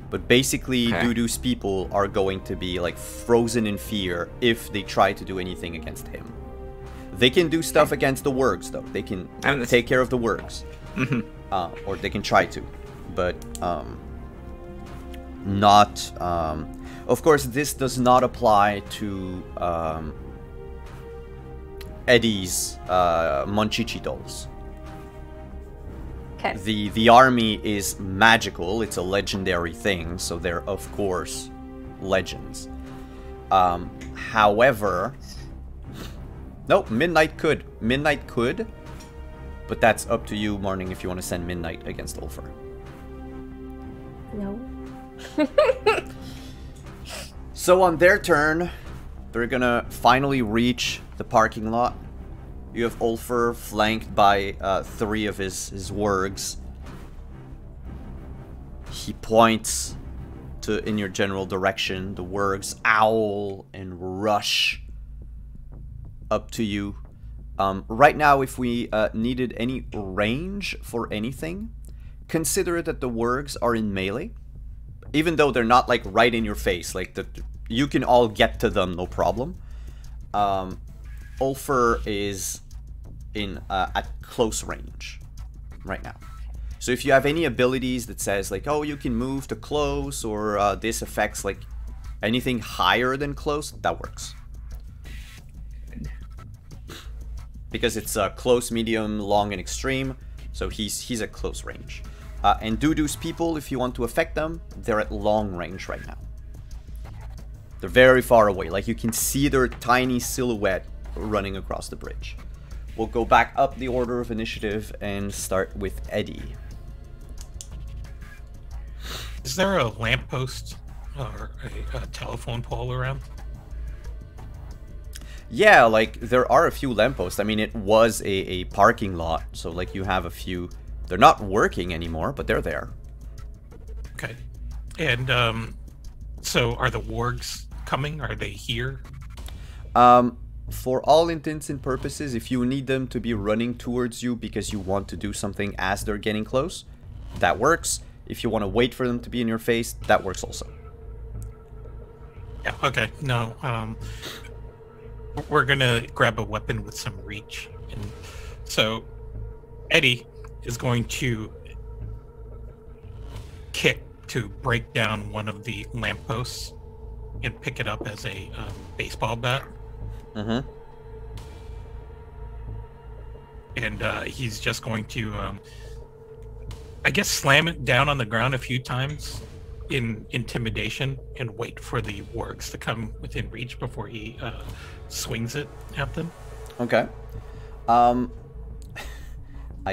But basically, Okay. Dudu's people are going to be like frozen in fear if they try to do anything against him. They can do stuff against the Wurgs though. They can take care of the Wurgs. Or they can try to, but not. Of course, this does not apply to Eddie's Monchichi dolls. Okay. The army is magical. It's a legendary thing, so they're of course legends. However, nope. Midnight could, but that's up to you, Morning, if you want to send Midnight against Ulfer. No. So on their turn, they're gonna finally reach the parking lot. You have Ulfer flanked by 3 of his Wurgs. He points to in your general direction. The Wurgs owl and rush up to you. Right now, if we needed any range for anything, consider that the Wurgs are in melee. Even though they're not like right in your face, like you can all get to them, no problem. Ulfer is in at close range right now. So if you have any abilities that says like, oh, you can move to close, or this affects like anything higher than close, that works. Because it's close, medium, long, and extreme, so he's at close range. And Dudu's people, if you want to affect them, they're at long range right now. They're very far away, like you can see their tiny silhouette running across the bridge. We'll go back up the order of initiative and start with Eddie. Is there a lamppost or a telephone pole around? Yeah, like there are a few lampposts. I mean, it was a parking lot, so like you have a few. They're not working anymore, but they're there. Okay. And so are the wargs coming? Are they here? For all intents and purposes, if you need them to be running towards you because you want to do something as they're getting close, that works. If you want to wait for them to be in your face, that works also. Yeah, okay. No, we're gonna grab a weapon with some reach. And so Eddie is going to kick to break down one of the lampposts and pick it up as a baseball bat. Mm-hmm. And he's just going to, I guess, slam it down on the ground a few times in intimidation and wait for the wargs to come within reach before he swings it at them. Okay. I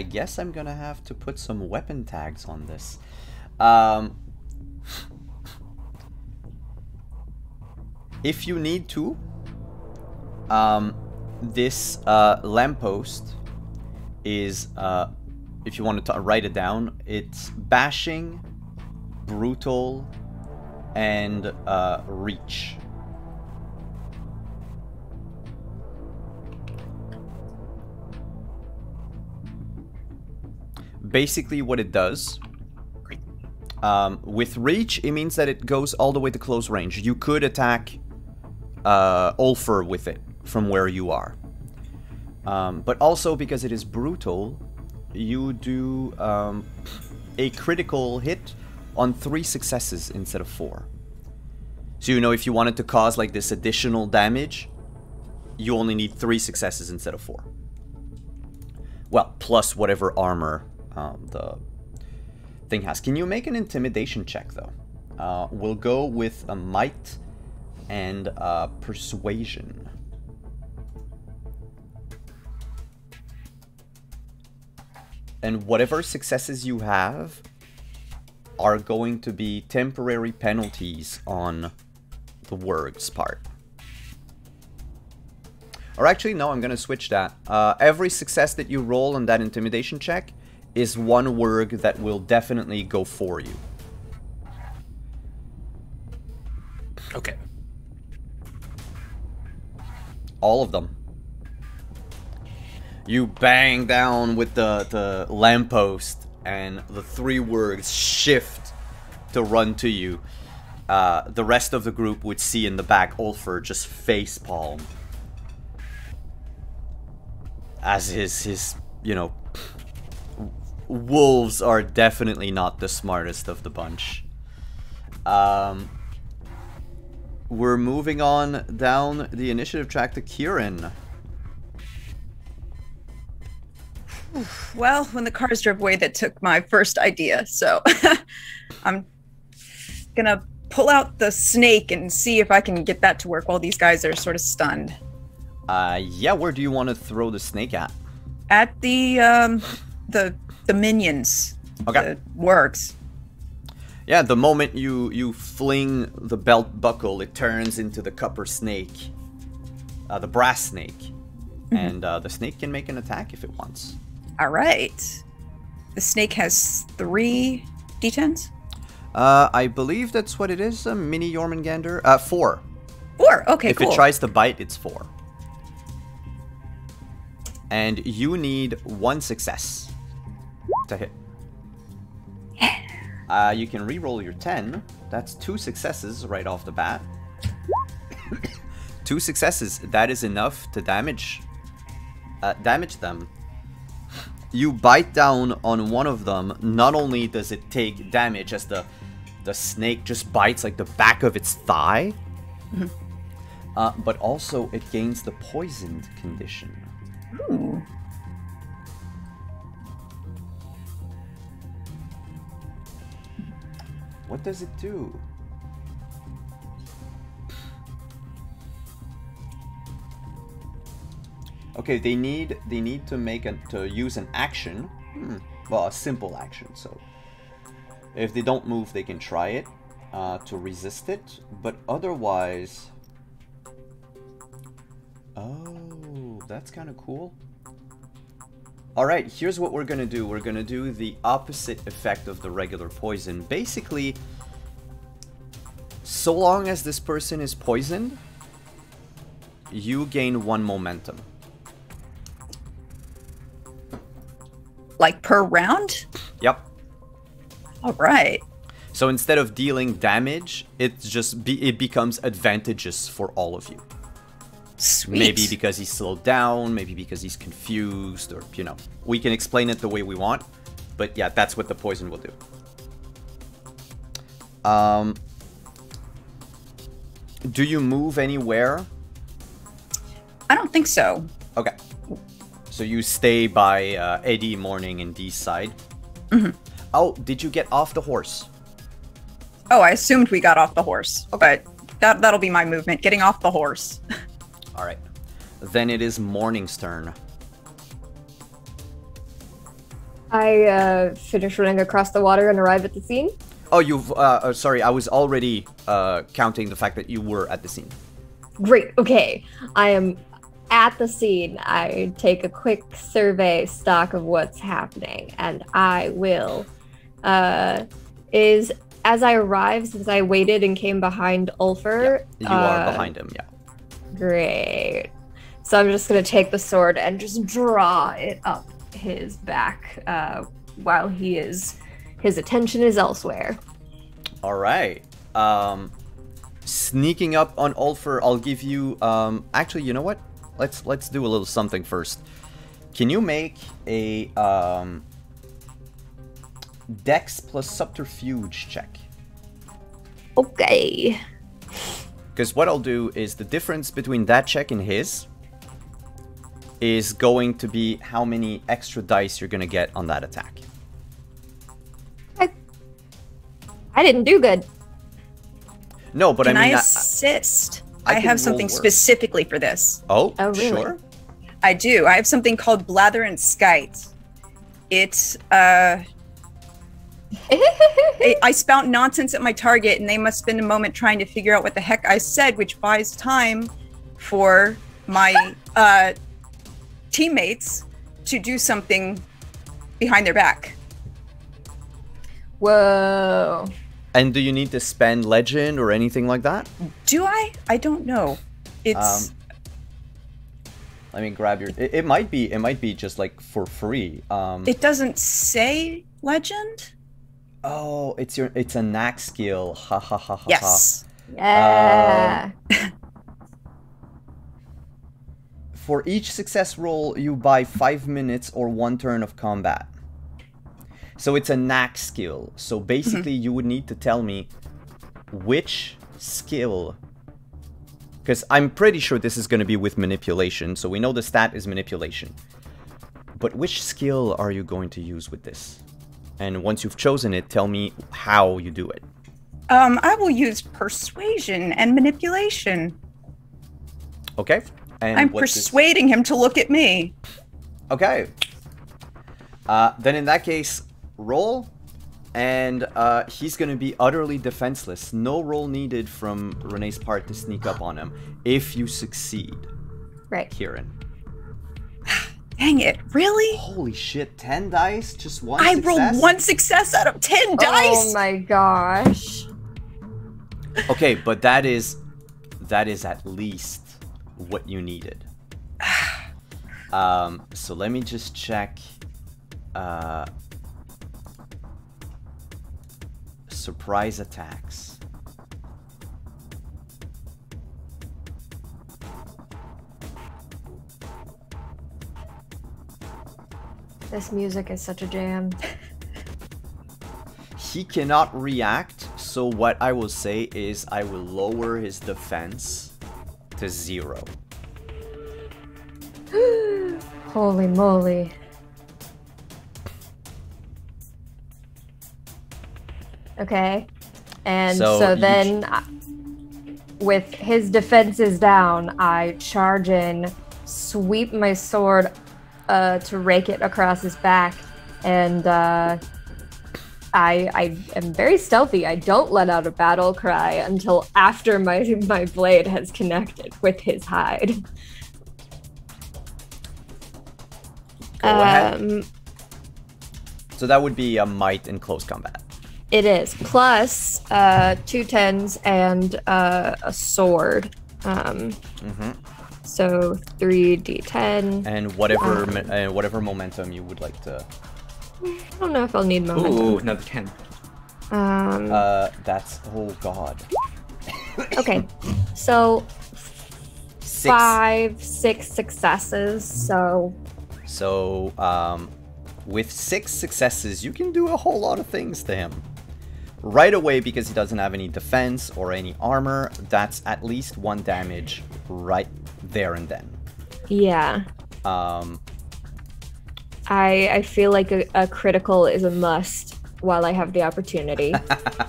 guess I'm gonna have to put some weapon tags on this. If you need to, this lamppost is, if you want to write it down, it's bashing brutal, and reach. Basically what it does, with reach, it means that it goes all the way to close range. You could attack Ulfer with it from where you are. But also because it is brutal, you do a critical hit on 3 successes instead of 4. So you know, if you wanted to cause like this additional damage, you only need 3 successes instead of 4. Well, plus whatever armor the thing has. Can you make an intimidation check though? We'll go with a might and persuasion. And whatever successes you have are going to be temporary penalties on the words part. Or actually, no, I'm going to switch that. Every success that you roll on that intimidation check is 1 word that will definitely go for you. Okay. All of them. You bang down with the lamppost, and the 3 words shift to run to you. The rest of the group would see in the back Ulfer just facepalm. As his, you know, wolves are definitely not the smartest of the bunch. We're moving on down the initiative track to Kieran. Well, when the cars drove away, that took my first idea, so I'm gonna pull out the snake and see if I can get that to work while these guys are sort of stunned. Yeah, where do you want to throw the snake at? At the minions. Okay. The works. Yeah, the moment you fling the belt buckle, it turns into the copper snake. The brass snake. Mm-hmm. And the snake can make an attack if it wants. Alright. The snake has 3 d10s? I believe that's what it is, a mini Jormungandr. 4. 4, okay, if cool. If it tries to bite, it's 4. And you need 1 success to hit. You can re-roll your 10. That's 2 successes right off the bat. 2 successes. That is enough to damage them. You bite down on one of them. Not only does it take damage as the snake just bites like the back of its thigh, but also it gains the poisoned condition. Ooh. What does it do? Okay, they need to use an action. Well, a simple action. So if they don't move, they can try it to resist it. But otherwise, oh, that's kind of cool. All right, here's what we're gonna do. We're gonna do the opposite effect of the regular poison. Basically, so long as this person is poisoned, you gain 1 momentum. Like per round? Yep. Alright. So instead of dealing damage, it becomes advantageous for all of you. Sweet. Maybe because he's slowed down, maybe because he's confused, or, you know, we can explain it the way we want, but yeah, that's what the poison will do. Do you move anywhere? I don't think so. Okay. So you stay by Eddie, Morning, and Dee's side. Mm-hmm. Oh, did you get off the horse? Oh, I assumed we got off the horse, but that'll be my movement, getting off the horse. All right. Then it is Morning's turn. I finish running across the water and arrive at the scene. Oh, you've... sorry, I was already counting the fact that you were at the scene. Great, okay. I am at the scene. I take a quick survey stock of what's happening, and I will... Is as I arrived, since I waited and came behind Ulfer. You are behind him, yeah. Great. So I'm just gonna take the sword and just draw it up his back while his attention is elsewhere. All right. Sneaking up on Ulfer, I'll give you. Actually, you know what? Let's do a little something first. Can you make a Dex plus subterfuge check? Okay. Because what I'll do is the difference between that check and his is going to be how many extra dice you're gonna get on that attack. I didn't do good. No, but Can I mean, I assist? I I can have something roll worse. specifically for this. Oh, Oh, really? sure. I do. I have something called Blather and Skite. It's I spout nonsense at my target, and they must spend a moment trying to figure out what the heck I said, which buys time for my teammates to do something behind their back. Whoa. And do you need to spend legend or anything like that? Do I? I don't know. It's Let me grab your. It might be just like for free. it doesn't say legend. Oh, it's a knack skill. Ha ha ha ha. Yes. Yeah. For each success roll, you buy 5 minutes or 1 turn of combat. So it's a knack skill. So basically, you would need to tell me which skill. Because I'm pretty sure this is going to be with manipulation. So we know the stat is manipulation. But which skill are you going to use with this? And once you've chosen it, tell me how you do it. I will use persuasion and manipulation. Okay? And I'm what's this? persuading him to look at me. Okay. Then in that case, roll. And he's going to be utterly defenseless. No roll needed from Renee's part to sneak up on him. If you succeed. Right. Kieran. Dang it, really? Holy shit, 10 dice? Just one I success? rolled 1 success out of 10 dice! Oh my gosh. Okay, but that is at least what you needed. So let me just check. Surprise attacks. This music is such a jam. He cannot react, so what I will say is I will lower his defense to 0. Holy moly. Okay. And So so you then, with his defenses down, I charge in, sweep my sword to rake it across his back, and I am very stealthy. I don't let out a battle cry until after my blade has connected with his hide. Go ahead. So that would be a might in close combat. It is. Plus 2 10s and a sword. So 3d10. And whatever momentum you would like to. I don't know if I'll need momentum. Ooh, another 10. That's oh god. Okay. So 6. 5, 6 successes. So with 6 successes, you can do a whole lot of things to him. Right away, because he doesn't have any defense or any armor, that's at least 1 damage right there and then. Yeah. I feel like a critical is a must while I have the opportunity.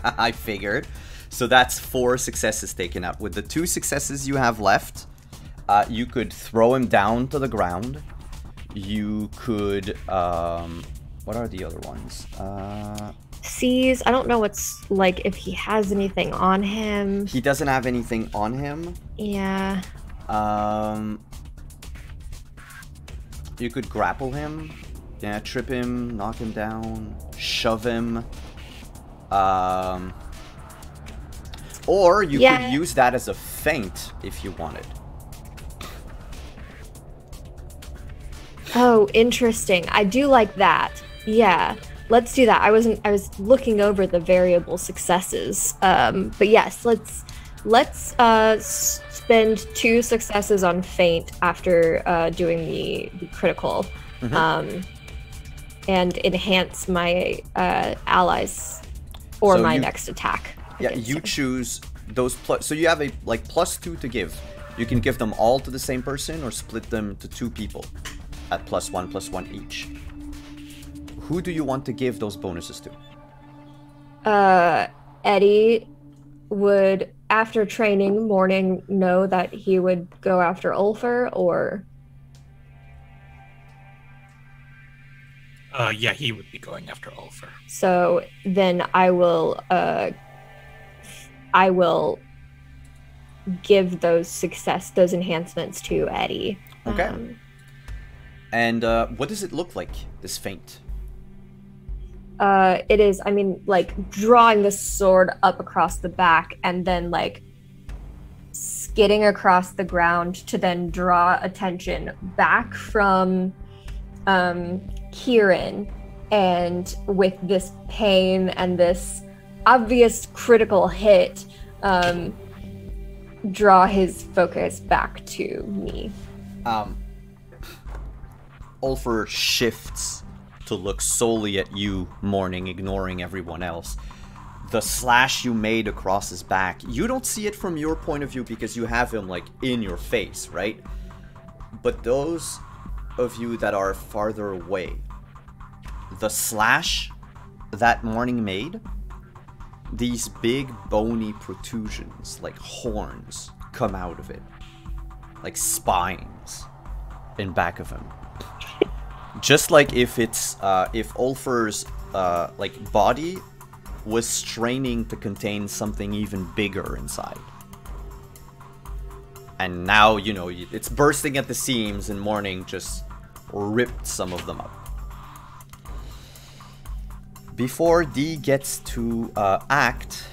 I figured. So that's 4 successes taken up. With the 2 successes you have left, you could throw him down to the ground. You could, what are the other ones? Seize, I don't know what's, like, if he has anything on him. He doesn't have anything on him. Yeah. You could grapple him. Yeah, trip him, knock him down, shove him. Or you Yeah. could use that as a feint if you wanted. Oh, interesting. I do like that. Yeah. Let's do that. I was looking over the variable successes. But yes, let's spend 2 successes on feint after doing the critical. And enhance my allies or So my you- next attack. Yeah, you choose those plus. So you have a like +2 to give. You can give them all to the same person or split them to 2 people at +1 each. Who do you want to give those bonuses to? Eddie would, after training morning, know that he would go after Ulfer, or Yeah, he would be going after Ulfer. so then I will give those enhancements to Eddie. Okay. And what does it look like, this feint? It is, I mean, like drawing the sword up across the back and then like skidding across the ground to then draw attention back from Kieran, and with this pain and this obvious critical hit, draw his focus back to me. Ulfer shifts to look solely at you, Morning, ignoring everyone else. The slash you made across his back, you don't see it from your point of view because you have him like in your face, right? But those of you that are farther away, the slash that Morning made, these big bony protrusions like horns come out of it, like spines in back of him. Just like if it's if Ulfer's like body was straining to contain something even bigger inside. And now, you know, it's bursting at the seams, and Morning just ripped some of them up. Before D gets to act,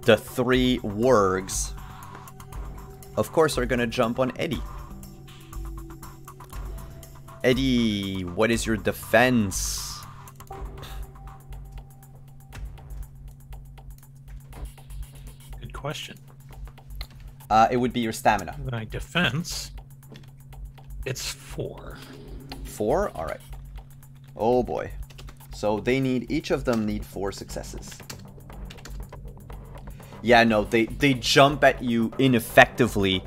the 3 wargs, of course, are gonna jump on Eddie. Eddie, what is your defense? Good question. It would be your stamina. My defense, it's 4. 4? Alright. Oh boy. So they need, each of them need 4 successes. Yeah, no, they jump at you ineffectively.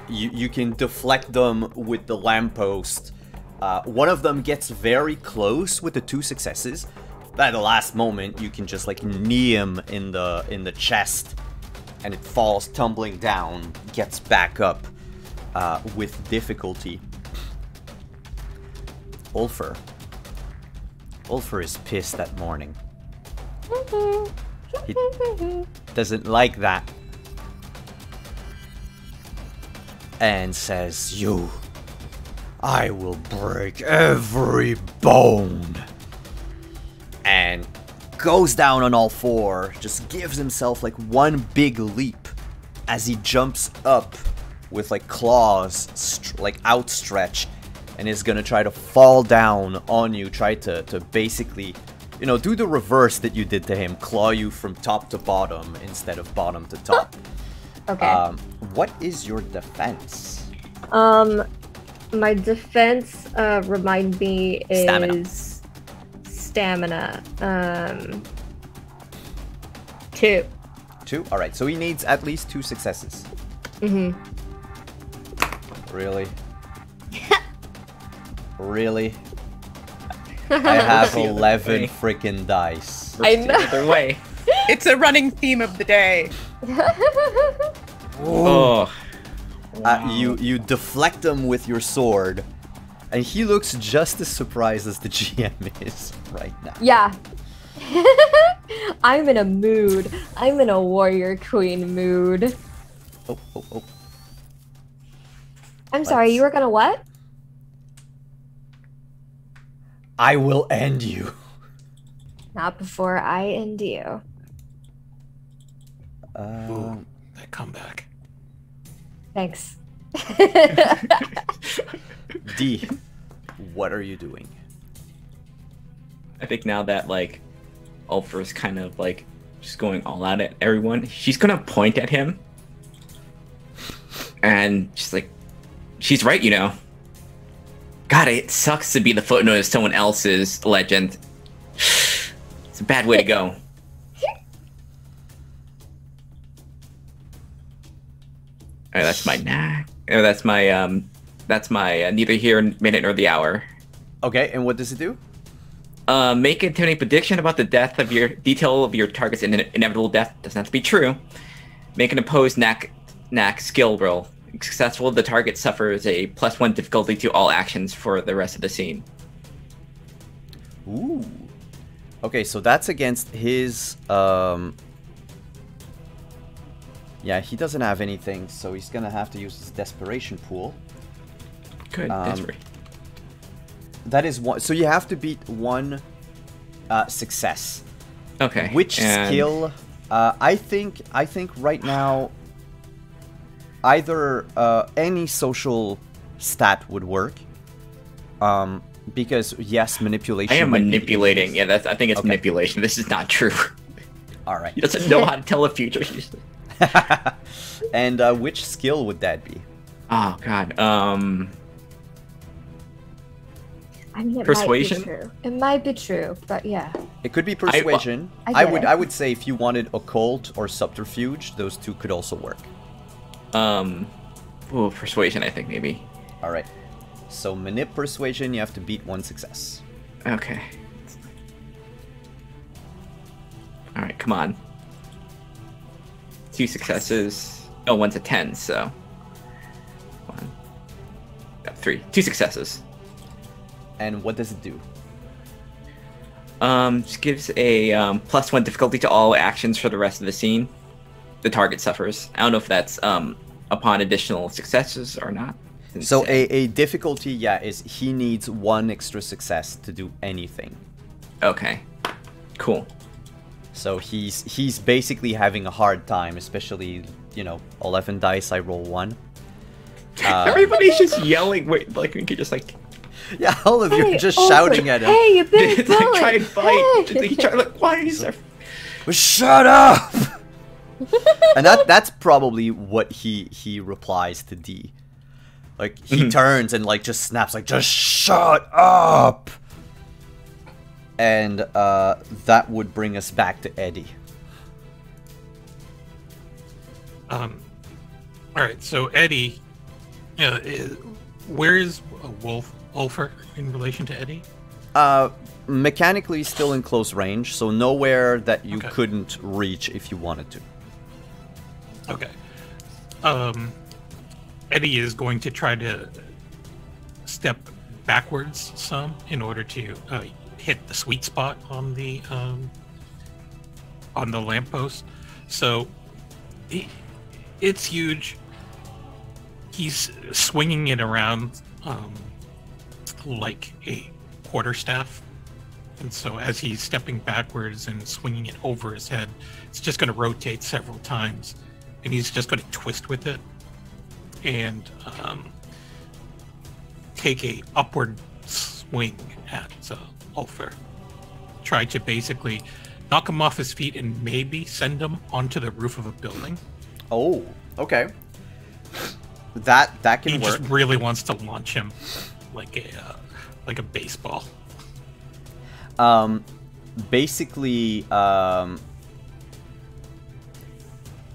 You can deflect them with the lamppost. One of them gets very close with the 2 successes. At the last moment, you can just like knee him in the chest, and it falls tumbling down, gets back up with difficulty. Ulfer is pissed that morning. He doesn't like that. And says, I will break every bone. And goes down on all 4, just gives himself like one big leap as he jumps up with like claws like outstretched, and is gonna try to fall down on you, try to basically, you know, do the reverse that you did to him, claw you from top to bottom instead of bottom to top. Okay. What is your defense? My defense, remind me, is Stamina. stamina. 2. 2? Alright, so he needs at least 2 successes. Mm-hmm. Really? Really? I have 11 freaking dice. I know. Either way. It's a running theme of the day. Oh. You deflect him with your sword, and he looks just as surprised as the GM is right now. Yeah. I'm in a mood. I'm in a warrior queen mood. Oh. I'm sorry, you were gonna what? I will end you. Not before I end you. Ooh, that comeback. Thanks. D, what are you doing? I think now that like Ulfr's kind of like just going all out at everyone, she's gonna point at him, and she's like, she's right, you know. God, it sucks to be the footnote of someone else's legend. It's a bad way to go. Alright, that's my that's my neither here minute nor the hour. Okay, and what does it do? Make an intimidating prediction about the death of your detail of your target's inevitable death. Doesn't have to be true. Make an opposed knack skill roll. If successful, the target suffers a +1 difficulty to all actions for the rest of the scene. Ooh. Okay, so that's against his yeah, he doesn't have anything, so he's gonna have to use his desperation pool. Good, desperate. That is one. So you have to beat one success. Okay. Which skill? I think right now either any social stat would work. Because yes, manipulation. I am might be manipulating. easiest. Yeah, I think it's Okay. manipulation. This is not true. All right. He doesn't know how to tell the future. And which skill would that be? Oh God. I mean, it Persuasion? might be true. It might be true, but yeah. It could be persuasion. I get it. I would say if you wanted occult or subterfuge, those two could also work. Ooh, persuasion. I think maybe. All right. So manip persuasion, you have to beat one success. Okay. All right, come on. 2 successes. Oh, one's a 10, so. 1. 3. 2 successes. And what does it do? Just gives a +1 difficulty to all actions for the rest of the scene. The target suffers. I don't know if that's upon additional successes or not. So a difficulty, yeah, is he needs 1 extra success to do anything. Okay. Cool. So he's basically having a hard time, especially, you know, 11 dice, I roll 1. Everybody's just yelling. Wait, like we could just like. Yeah, all of you are just Ulfr, shouting at him. Hey, you big It's like bully! try and fight. Hey! They try like why is there? Shut up! And that's probably what he replies to D. Like he turns and like just snaps like just shut up. And that would bring us back to Eddie. All right, so Eddie, where is Ulfr in relation to Eddie? Mechanically still in close range, so nowhere that you Okay. couldn't reach if you wanted to. Okay. Eddie is going to try to step backwards some in order to hit the sweet spot on the lamppost. So it's huge. He's swinging it around like a quarterstaff. And so as he's stepping backwards and swinging it over his head, it's just going to rotate several times. And he's just going to twist with it and take a upward swing at Ulfr. Try to basically knock him off his feet and maybe send him onto the roof of a building. Oh, okay. That can He work. just really wants to launch him like a baseball. Basically,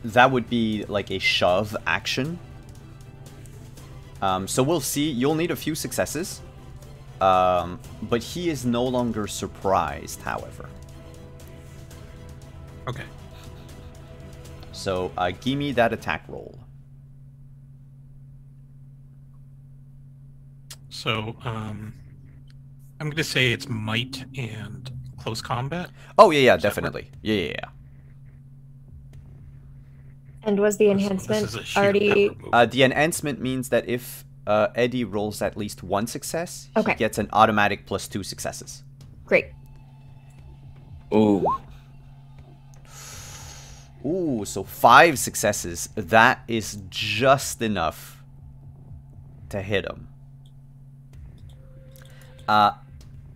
that would be like a shove action. So we'll see. You'll need a few successes. But he is no longer surprised, however. Okay. So give me that attack roll. So I'm going to say it's might and close combat. Oh, yeah, definitely. Yeah. And was the This enhancement is a shield already... that removes- The enhancement means that if Eddie rolls at least 1 success, Okay. he gets an automatic +2 successes. Great. Ooh. Ooh, so 5 successes. That is just enough to hit him.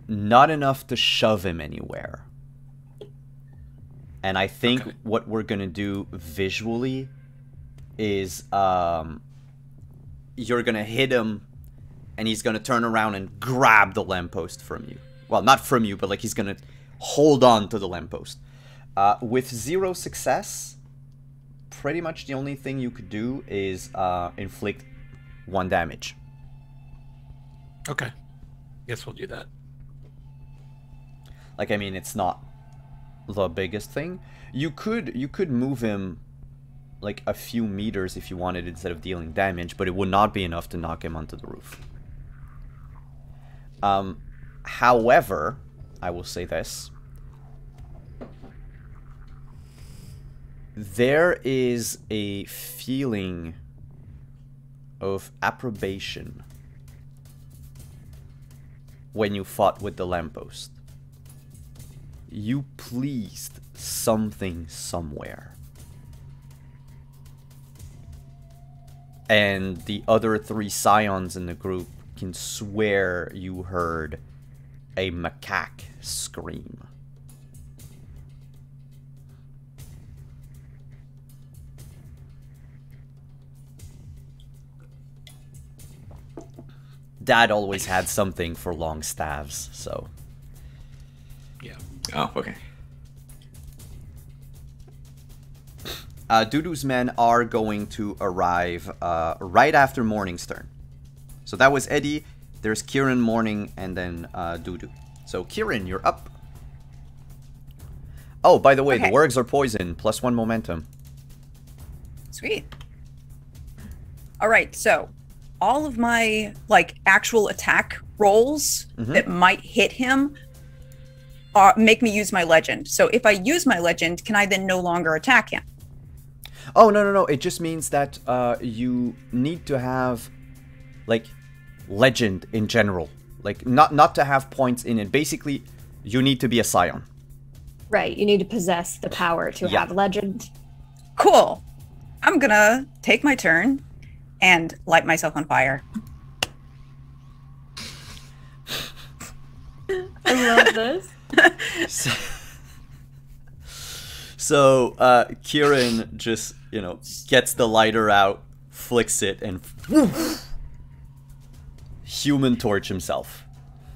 Not enough to shove him anywhere. And I think what we're gonna do visually is you're gonna hit him and he's gonna turn around and grab the lamppost from you. Well, not from you, but like he's gonna hold on to the lamppost. With 0 success, pretty much the only thing you could do is inflict 1 damage. Okay. Guess we'll do that. Like, I mean, it's not the biggest thing. You could move him like a few meters if you wanted instead of dealing damage, but it would not be enough to knock him onto the roof. However, I will say this. There is a feeling of approbation when you fought with the lamppost. You pleased something somewhere. And the other 3 Scions in the group can swear you heard a macaque scream. Dad always had something for long staves, so... Yeah. Oh, okay. Dudu's men are going to arrive right after Morning's turn. So that was Eddie, there's Kieran, Morning, and then Dudu. So Kieran, you're up. Oh, by the way, the wargs are poison, +1 momentum. Sweet. Alright, so all of my like actual attack rolls that might hit him make me use my legend. So if I use my legend, can I then no longer attack him? Oh, no. It just means that you need to have, like, legend in general. Like, not to have points in it. Basically, you need to be a Scion. Right, you need to possess the power to have legend. Cool. I'm gonna take my turn and light myself on fire. I love this. So Kieran just, gets the lighter out, flicks it, and Human Torch himself.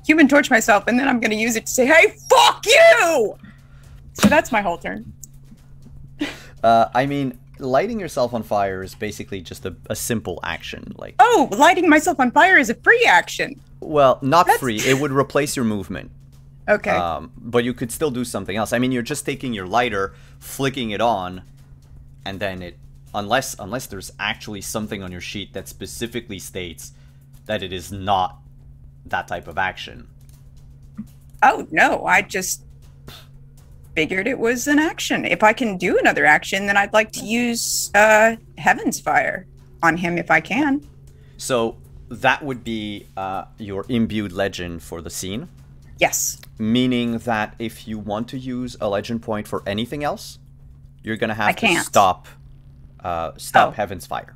Human Torch myself, and then I'm gonna use it to say, hey, fuck you! So that's my whole turn. I mean, lighting yourself on fire is basically just a simple action. Like, oh, lighting myself on fire is a free action. Well, not free. It would replace your movement. Okay. But you could still do something else. I mean, you're just taking your lighter, flicking it on, and then it... Unless there's actually something on your sheet that specifically states that it is not that type of action. Oh, no. I just figured it was an action. If I can do another action, then I'd like to use Heaven's Fire on him if I can. So that would be your imbued legend for the scene. Yes. Meaning that if you want to use a legend point for anything else, you're going to have to stop Heaven's Fire.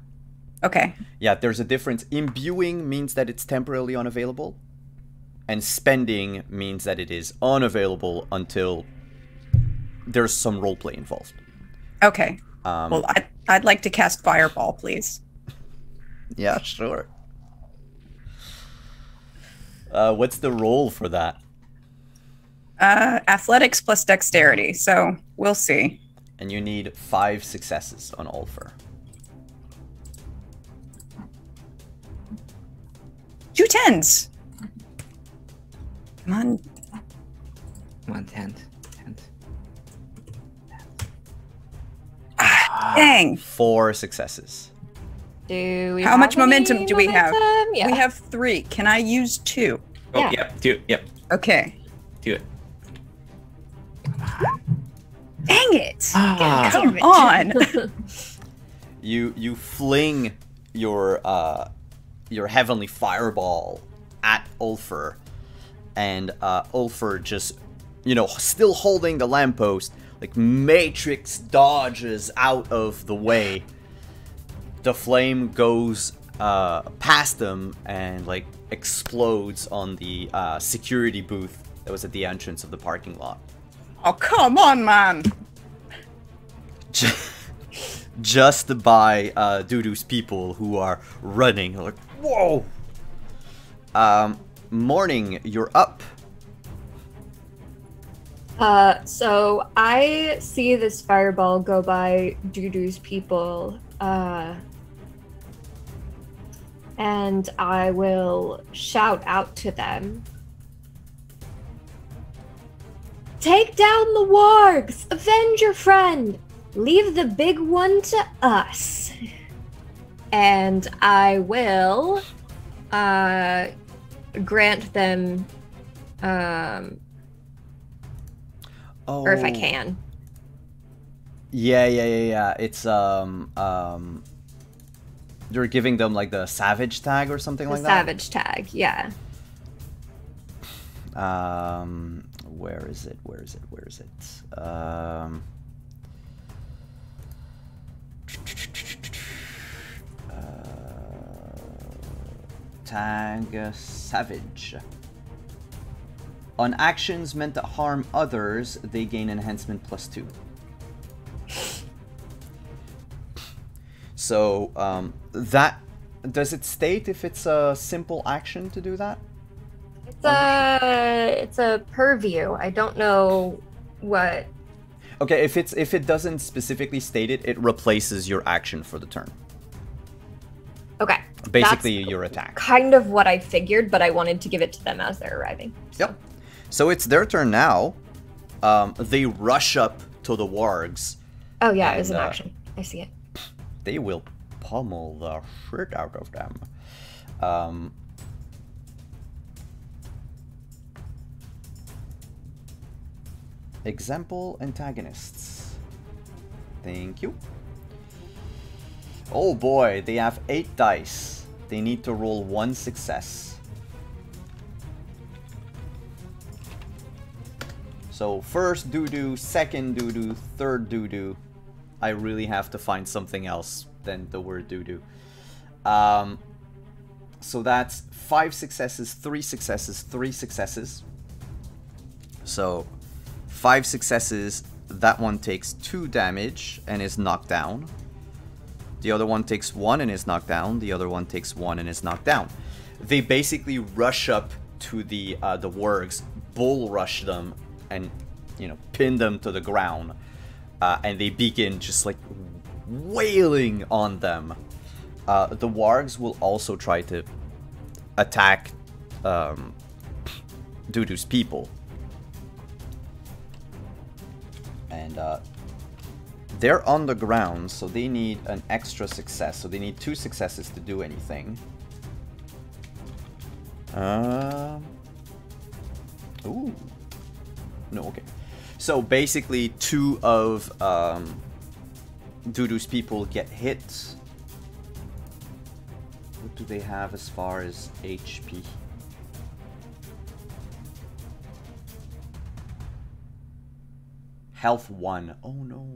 Okay. Yeah, there's a difference. Imbuing means that it's temporarily unavailable, and spending means that it is unavailable until there's some roleplay involved. Okay. Well, I'd like to cast Fireball, please. Yeah, sure. What's the roll for that? Athletics plus dexterity, so we'll see. And you need 5 successes on Ulfer. 2 10s. Come on. Come on, 10. Dang. 4 successes. How much momentum do we have? Yeah. We have 3. Can I use 2? Oh, Yeah. yep. Do it. Yep. Okay. Do it. Dang it! Ah. Come on! You fling your heavenly fireball at Ulfer, and Ulfer just, still holding the lamppost, like matrix dodges out of the way. The flame goes past them and like explodes on the security booth that was at the entrance of the parking lot. Oh, come on, man! Just by Dudu's people who are running. Like, whoa! Morning, you're up. So I see this fireball go by Dudu's people, and I will shout out to them. Take down the wargs! Avenge your friend! Leave the big one to us. And I will grant them or if I can. Yeah. It's you're giving them like the savage tag or something like that? Savage tag, yeah. Where is it? Tag savage. On actions meant to harm others, they gain enhancement +2. So, that... Does it state if it's a simple action to do that? It's a purview. I don't know what... Okay, if it doesn't specifically state it, it replaces your action for the turn. Okay. Basically, That's your attack. kind of what I figured, but I wanted to give it to them as they're arriving. So. Yep. So it's their turn now. They rush up to the wargs. Oh yeah, it was an action. I see it. They will pummel the shit out of them. Example antagonists. Thank you. Oh boy, they have 8 dice. They need to roll 1 success. So first Dudu, second Dudu, third Dudu. I really have to find something else than the word Dudu. So that's 5 successes, 3 successes, 3 successes. So 5 successes, that one takes 2 damage and is knocked down. The other one takes 1 and is knocked down. The other one takes 1 and is knocked down. They basically rush up to the wargs, bull rush them, and, you know, pin them to the ground. And they begin just, like, wailing on them. The wargs will also try to attack Dudu's people. And they're on the ground, so they need an extra success. So they need 2 successes to do anything. Ooh. No, okay. So basically 2 of Dudu's people get hit. What do they have as far as HP? Health 1. Oh no.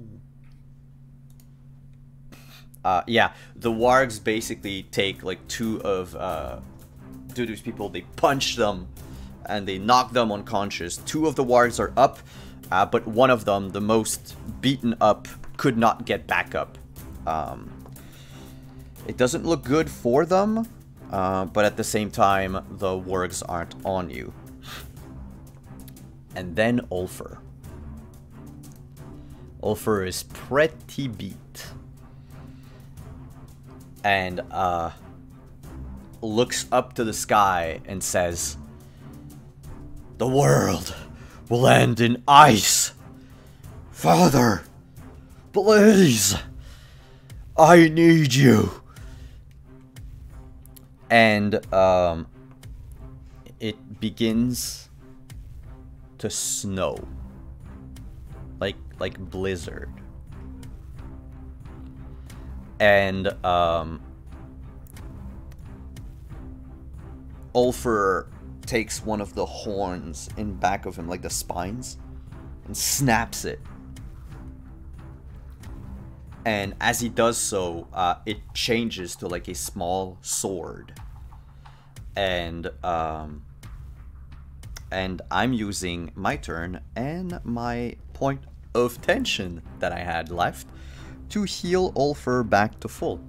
Yeah, the wargs basically take like 2 of Dudu's people. They punch them and they knock them unconscious. 2 of the wargs are up, but one of them, the most beaten up, could not get back up. It doesn't look good for them, but at the same time, the wargs aren't on you. And then Ulfer. Ulfer is pretty beat. And looks up to the sky and says, "The world will end in ice. Father, please, I need you." And it begins to snow. Like blizzard. And Ulfer takes one of the horns in back of him, like the spines, and snaps it. And as he does so, it changes to like a small sword. And I'm using my turn and my point of tension that I had left to heal Ulfer back to full.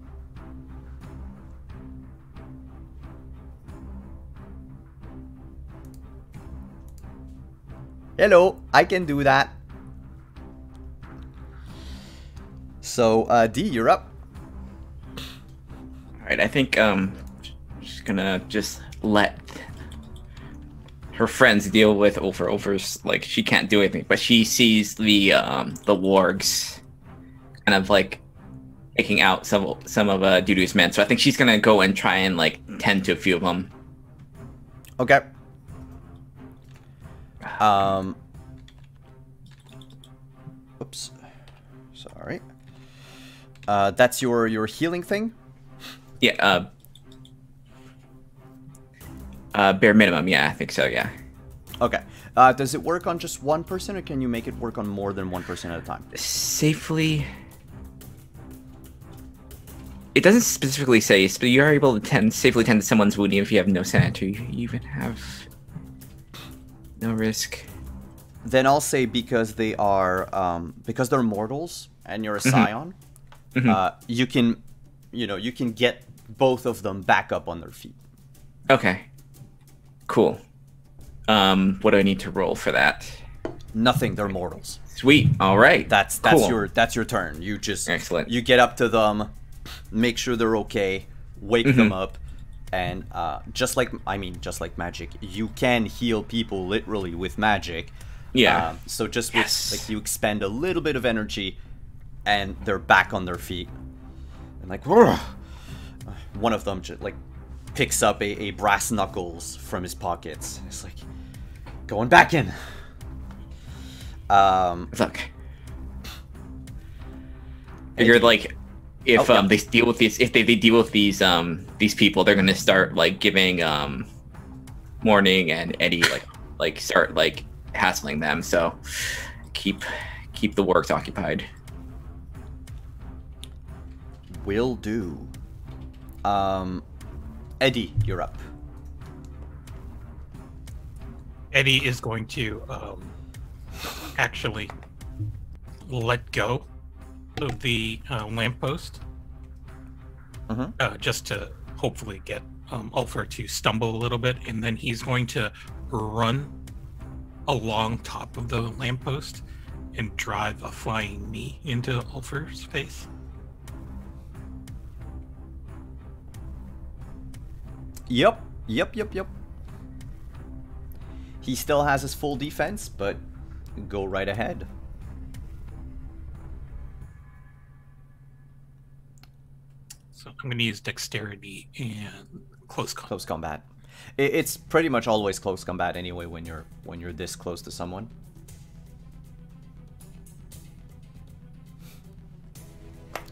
Hello, I can do that. So, D, you're up. Alright, I think she's gonna just let her friends deal with Ulfer. Ulfer's like, she can't do anything, but she sees the wargs kind of like taking out some of Dudu's men. So I think she's gonna go and try and like tend to a few of them. Okay. Oops. Sorry. That's your healing thing? Yeah, bare minimum, yeah, I think so, yeah. Okay. Does it work on just one person, or can you make it work on more than one person at a time? Safely... It doesn't specifically say, but you are able to safely tend to someone's wound even if you have no sanity. You even have no risk. Then I'll say because they are, because they're mortals and you're a Scion, you can, you can get both of them back up on their feet. Okay. Cool. What do I need to roll for that? Nothing. They're mortals. Sweet. All right. That's cool. your turn. You just excellent. You get up to them, make sure they're okay, wake them up, and just like magic, you can heal people literally with magic. Yeah. So just with like you expend a little bit of energy, and they're back on their feet, and like one of them just like picks up a brass knuckles from his pockets. It's like going back in. Look. Figured like if they deal with these, if they deal with these people, they're gonna start like giving Morning and Eddie like start like hassling them. So keep the works occupied. Will do. Eddie, you're up. Eddie is going to actually let go of the lamppost, just to hopefully get Ulfer to stumble a little bit, and then he's going to run along top of the lamppost and drive a flying knee into Ulfer's face. Yep. He still has his full defense, but go right ahead. So I'm going to use dexterity and close combat. Close combat. It's pretty much always close combat anyway when you're this close to someone.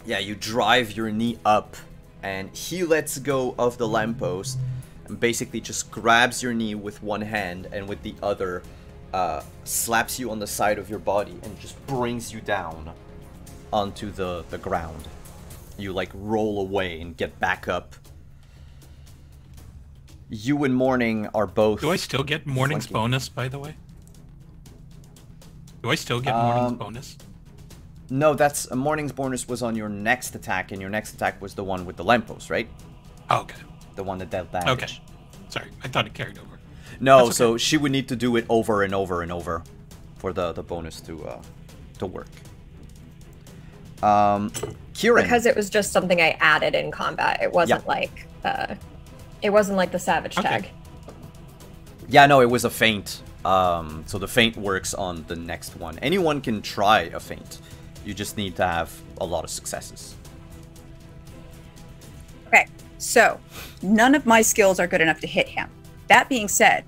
Yeah, you drive your knee up, and he lets go of the lamppost and basically just grabs your knee with one hand and with the other slaps you on the side of your body and just brings you down onto the ground. You like roll away and get back up. You and Morning are both... Do I still get Morning's bonus, by the way? Do I still get Morning's bonus? No, that's... Morning's bonus was on your next attack, and your next attack was the one with the lamppost, right? Oh, okay. The one that dealt damage. Okay. Sorry, I thought it carried over. No, okay. So she would need to do it over and over and over for the bonus to work. Kieran. Because it was just something I added in combat. It wasn't like... It wasn't like the Savage tag. Yeah, no, it was a feint. So the feint works on the next one. Anyone can try a feint. You just need to have a lot of successes. Okay, so none of my skills are good enough to hit him. That being said,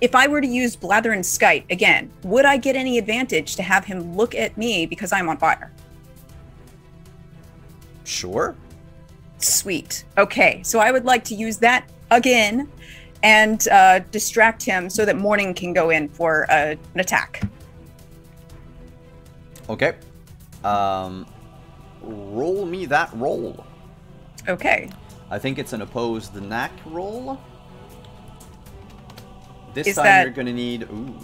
if I were to use Blather and Skite again, would I get any advantage to have him look at me because I'm on fire? Sure. Sweet. Okay, so I would like to use that again and distract him so that Morning can go in for an attack. Okay. roll me that roll. Okay. I think it's an opposed knack roll. This Is time that- you're gonna need... Ooh.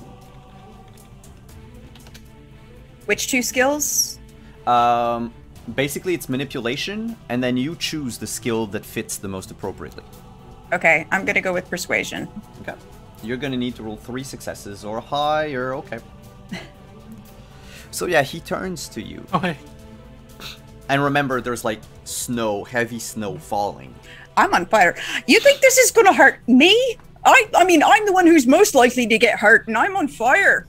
Which 2 skills? Basically it's manipulation, and then you choose the skill that fits the most appropriately. Okay, I'm gonna go with persuasion. Okay. You're gonna need to roll 3 successes or higher, okay. So yeah, he turns to you. Okay. And remember, there's like snow, heavy snow falling. I'm on fire. You think this is gonna hurt me? I mean, I'm the one who's most likely to get hurt, and I'm on fire.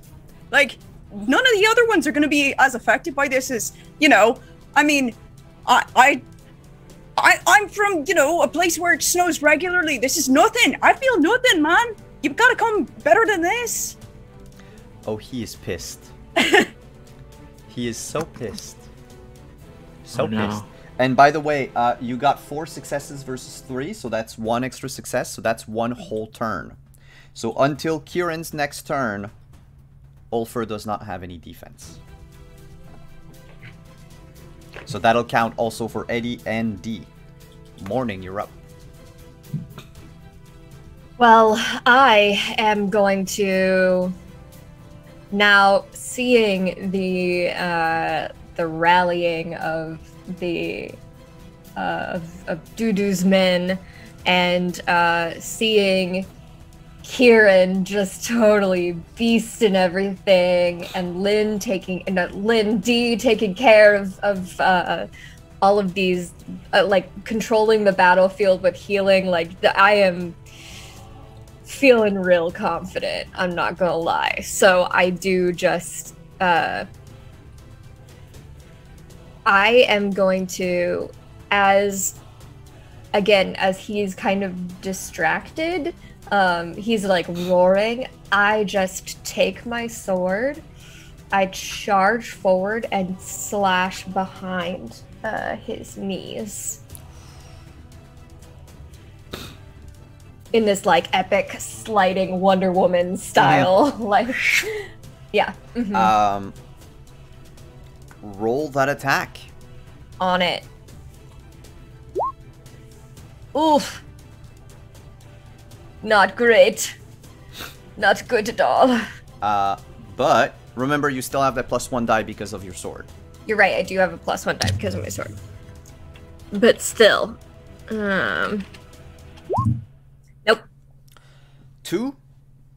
Like, none of the other ones are gonna be as affected by this as, you know, I mean, I'm from, you know, a place where it snows regularly. This is nothing. I feel nothing, man. You've got to come better than this. Oh, he is pissed. He is so pissed. So Oh, no. pissed. And by the way, you got 4 successes versus 3, so that's 1 extra success, so that's 1 whole turn. So until Kieran's next turn, Ulfer does not have any defense. So that'll count also for Eddie and Dee. Morning, you're up. Well, I am going to now, seeing the rallying of the of Dudu's men, and seeing Kieran just totally beasting everything, and Lynn D taking care of all of these, like controlling the battlefield with healing. Like I am feeling real confident, I'm not gonna lie. So I do just I am going to, as he's kind of distracted, he's like roaring, I just take my sword, I charge forward and slash behind his knees. In this like epic sliding Wonder Woman style, like, yeah. Mhm. Roll that attack. On it. Oof. Not great. Not good at all. But remember, you still have that +1 die because of your sword. You're right, I do have a +1 die because of my sword. But still. Nope. 2?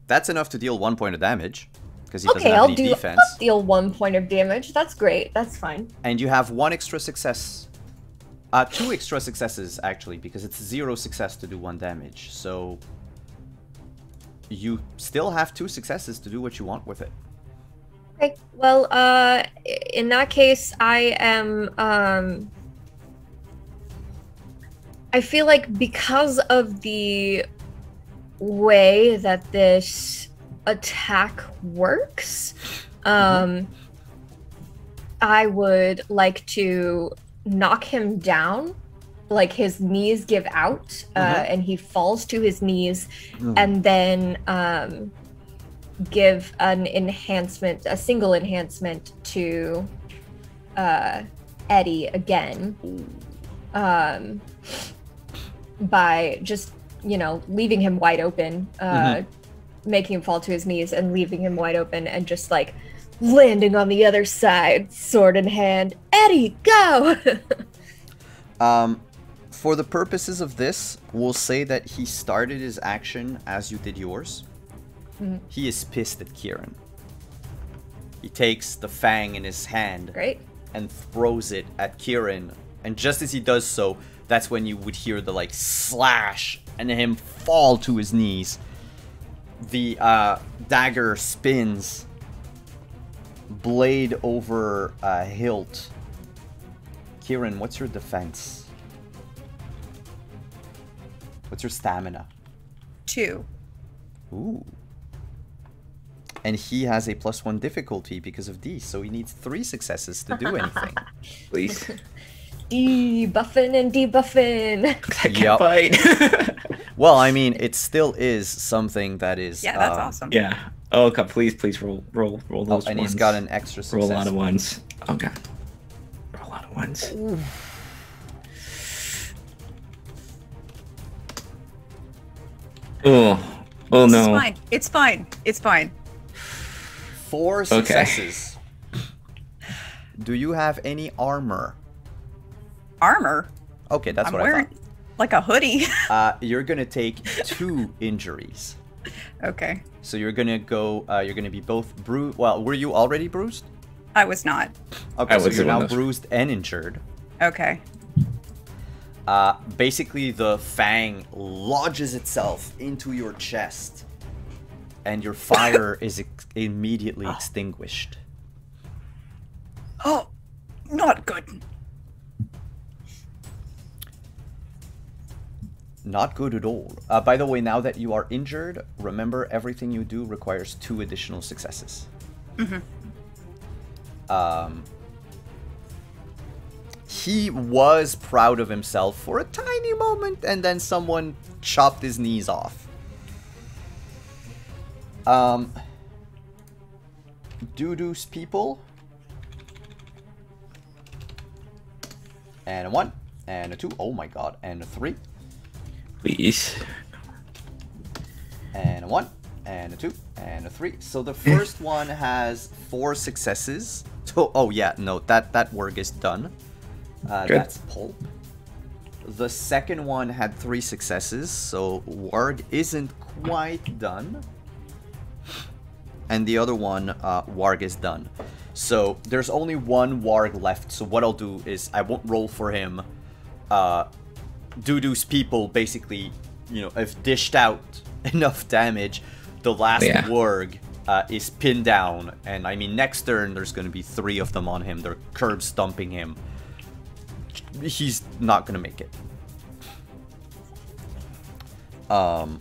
That's enough to deal 1 point of damage. Because he doesn't Okay, have I'll any defense. deal 1 point of damage. That's great. That's fine. And you have 1 extra success. 2 extra successes, actually, because it's 0 success to do 1 damage. So you still have 2 successes to do what you want with it. Okay. Well, in that case, I am, I feel like because of the way that this attack works, I would like to knock him down, like his knees give out, and he falls to his knees, and then give an enhancement, a single enhancement to Eddie again, by just, you know, leaving him wide open, making him fall to his knees and leaving him wide open, and just like landing on the other side, sword in hand. Eddie, go! For the purposes of this, we'll say that he started his action as you did yours. He is pissed at Kieran. He takes the fang in his hand Great. and throws it at Kieran. And just as he does so, that's when you would hear the like slash and him fall to his knees. The dagger spins, blade over hilt. Kieran, what's your defense? What's your stamina? 2. Ooh. And he has a +1 difficulty because of these, so he needs 3 successes to do anything. Please. Debuffing and debuffing. I can't fight. Well, I mean, it still is something that is... Yeah, that's awesome. Yeah. Oh god, please roll those and ones. he's got an extra success. Roll a lot of ones. Okay. Roll a lot of ones. Oh, oh It's no. fine. It's fine. It's fine. 4 successes. Do you have any armor? Armor. Okay, that's I'm what wearing like a hoodie. I thought. You're gonna take 2 injuries. Okay. So you're gonna go. You're gonna be both bruised. Well, were you already bruised? I was not. Okay, I so was you're the one now that's- bruised and injured. Okay. Basically, the fang lodges itself into your chest, and your fire is immediately extinguished. Oh, not good. Not good at all. By the way, now that you are injured, remember everything you do requires 2 additional successes. He was proud of himself for a tiny moment, and then someone chopped his knees off. Doo-doo's people. And a 1, and a 2, oh my god, and a 3. Please. And a 1, and a 2, and a 3. So the first one has 4 successes. Oh yeah, no, that work is done. That's pulp. The second one had 3 successes, so warg isn't quite done. And the other one, warg is done. So there's only 1 warg left. So what I'll do is I won't roll for him. Doo-doo's people basically, you know, have dished out enough damage. The last warg is pinned down, and I mean next turn there's going to be 3 of them on him. They're curb stomping him. He's not going to make it. All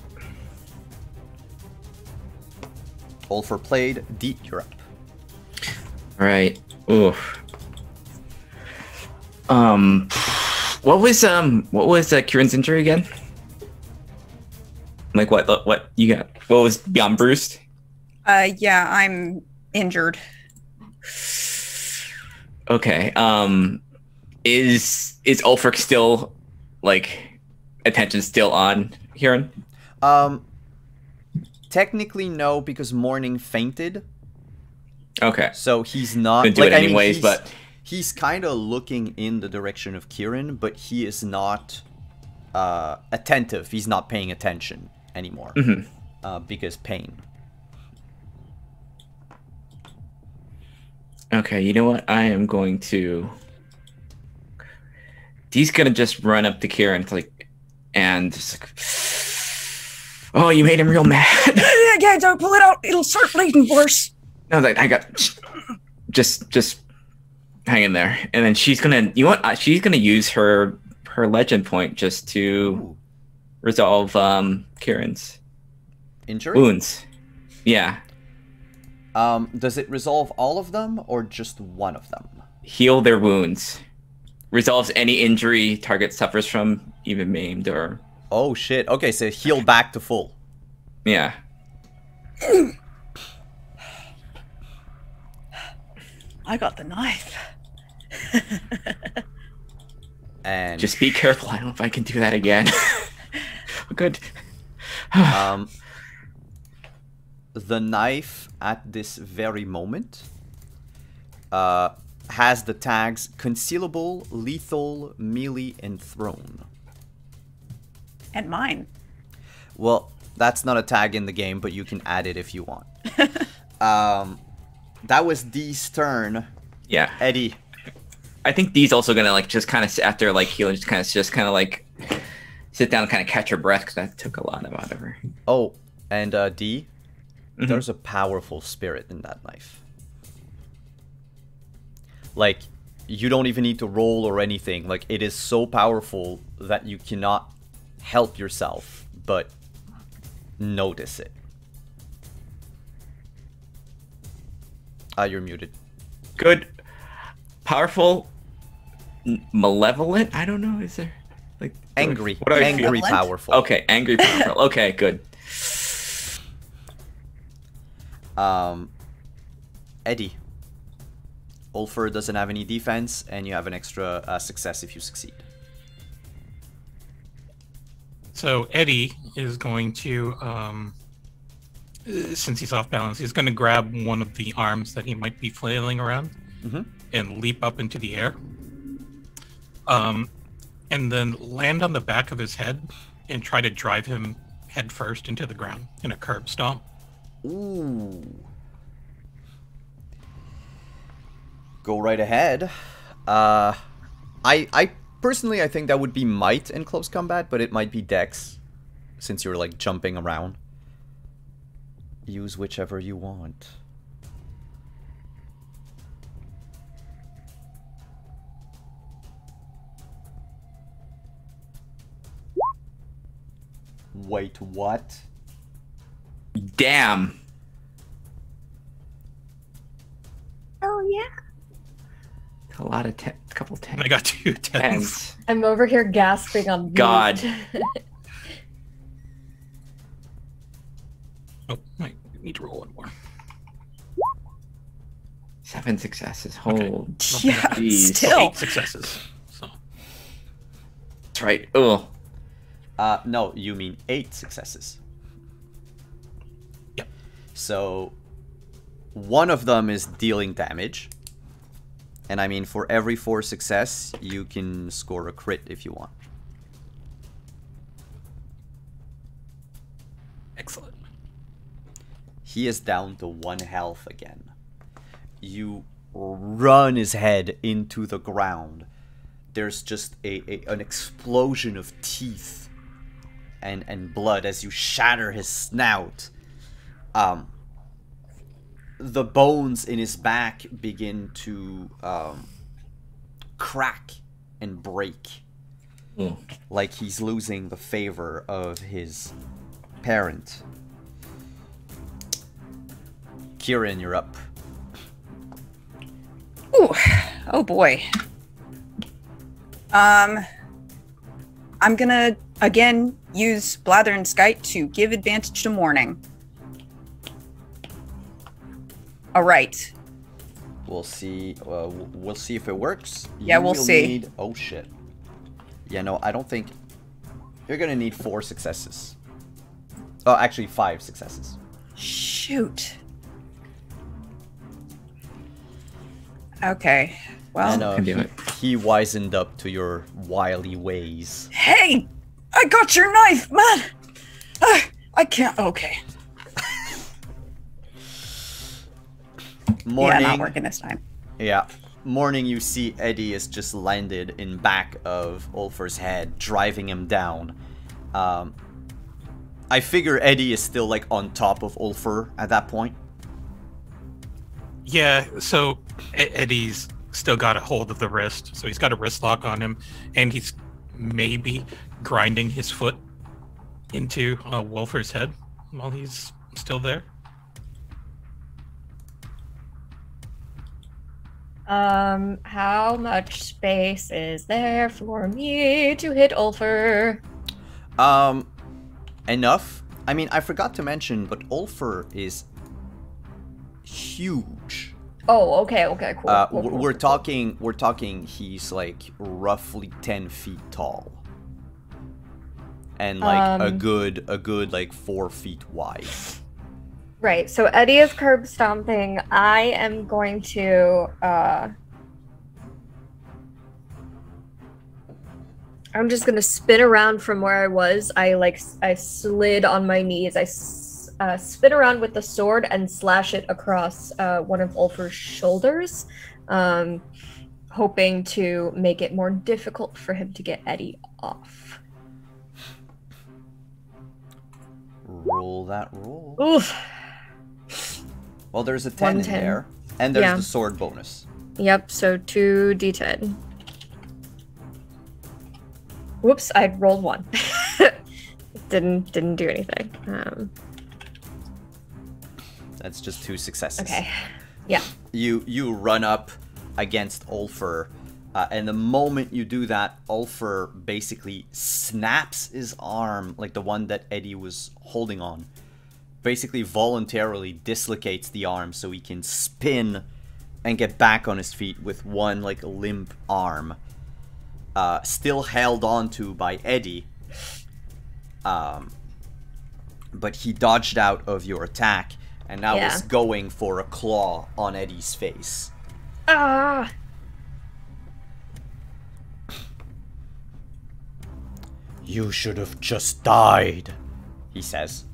for played. Deet, you're up. Right. Oof. What was Kieran's injury again? Like what you got? What was beyond bruised? Yeah, I'm injured. Okay. Is Ulfric still like attention still on Kieran? Technically no, because Morning fainted. Okay. So he's not Couldn't do it anyways, but he's kind of looking in the direction of Kieran, but he is not attentive. He's not paying attention anymore because pain. Okay, you know what? I am going to. He's gonna just run up to Kieran, and just like, oh, you made him real mad. Yeah, don't pull it out. It'll start bleeding worse. No, I got just hang in there, and then she's gonna. You know what? She's gonna use her legend point just to resolve Kieran's injury wounds. Yeah. Does it resolve all of them or just one of them? Heal their wounds. Resolves any injury target suffers from, even maimed or. Oh shit! Okay, so heal back to full. Yeah. I got the knife. And just be careful. I don't know if I can do that again. Good. The knife at this very moment has the tags concealable, lethal, melee, and thrown. And mine. Well, that's not a tag in the game, but you can add it if you want. That was Dee's turn. Yeah. Eddie. I think Dee's also gonna like just kind of after like healing, just kind of like sit down and kind of catch her breath because that took a lot out of her. Oh, and Dee, there's a powerful spirit in that knife. Like, you don't even need to roll or anything. Like, it is so powerful that you cannot help yourself but notice it. You're muted. Good. Powerful. Malevolent? I don't know. Is there like angry? What do I angry feel? powerful. Okay, angry powerful. Okay, good. Eddie. Ulfer doesn't have any defense, and you have an extra success if you succeed. So Eddie is going to, since he's off balance, he's going to grab one of the arms that he might be flailing around and leap up into the air. And then land on the back of his head and try to drive him head first into the ground in a curb stomp. Ooh. Go right ahead. I personally, I think that would be might in close combat, but it might be dex, since you're like jumping around. Use whichever you want. Wait, what? Damn. Oh yeah. A lot of couple tens. I got 2 tens. I'm over here gasping on God. mute. Oh, I need to roll one more. 7 successes. Hold. Okay. Yeah, Jeez. still. 8 successes. So That's right. Oh. No, you mean 8 successes. Yep. So, one of them is dealing damage. And I mean, for every 4 success, you can score a crit if you want. excellent. He is down to 1 health again. You run his head into the ground. There's just an explosion of teeth and blood as you shatter his snout. The bones in his back begin to crack and break. Like he's losing the favor of his parent. Kieran, you're up. Ooh, oh boy. I'm gonna again use Blather and Skite to give advantage to Morning. All right. We'll see. We'll see if it works. Yeah, we'll see. Need... Oh shit. Yeah, no, I don't think you're gonna need 4 successes. Oh, actually 5 successes. Shoot. Okay. Well, And do it. he wizened up to your wily ways. hey, I got your knife, man. I can't. Okay. Morning. Yeah, not working this time. Yeah. Morning, you see Eddie is just landed in back of Ulfer's head, driving him down. I figure Eddie is still like on top of Ulfer at that point. Yeah, so Eddie's still got a hold of the wrist, so he's got a wrist lock on him, and he's maybe grinding his foot into Wolfer's head while he's still there. How much space is there for me to hit Ulfer? Enough. I mean, I forgot to mention, but Ulfer is huge. Oh, okay, cool. We're talking. He's like roughly 10 feet tall, and like a good like 4 feet wide. Right, so Eddie is curb stomping. I am going to, I'm just gonna spin around from where I was. I slid on my knees. I spin around with the sword and slash it across one of Ulfer's shoulders, hoping to make it more difficult for him to get Eddie off. Roll that roll. Oof. Well, there's a 10 in 110. there, and there's Yeah. the sword bonus. Yep, so 2d10. Whoops, I rolled 1. didn't do anything. That's just 2 successes. Okay. Yeah. You run up against Ulfer, and the moment you do that, Ulfer basically snaps his arm, like the one that Eddie was holding on. Basically voluntarily dislocates the arm so he can spin and get back on his feet with one, like, limp arm. Still held onto by Eddie. But he dodged out of your attack, and now is going for a claw on Eddie's face. Ah! You should have just died, he says.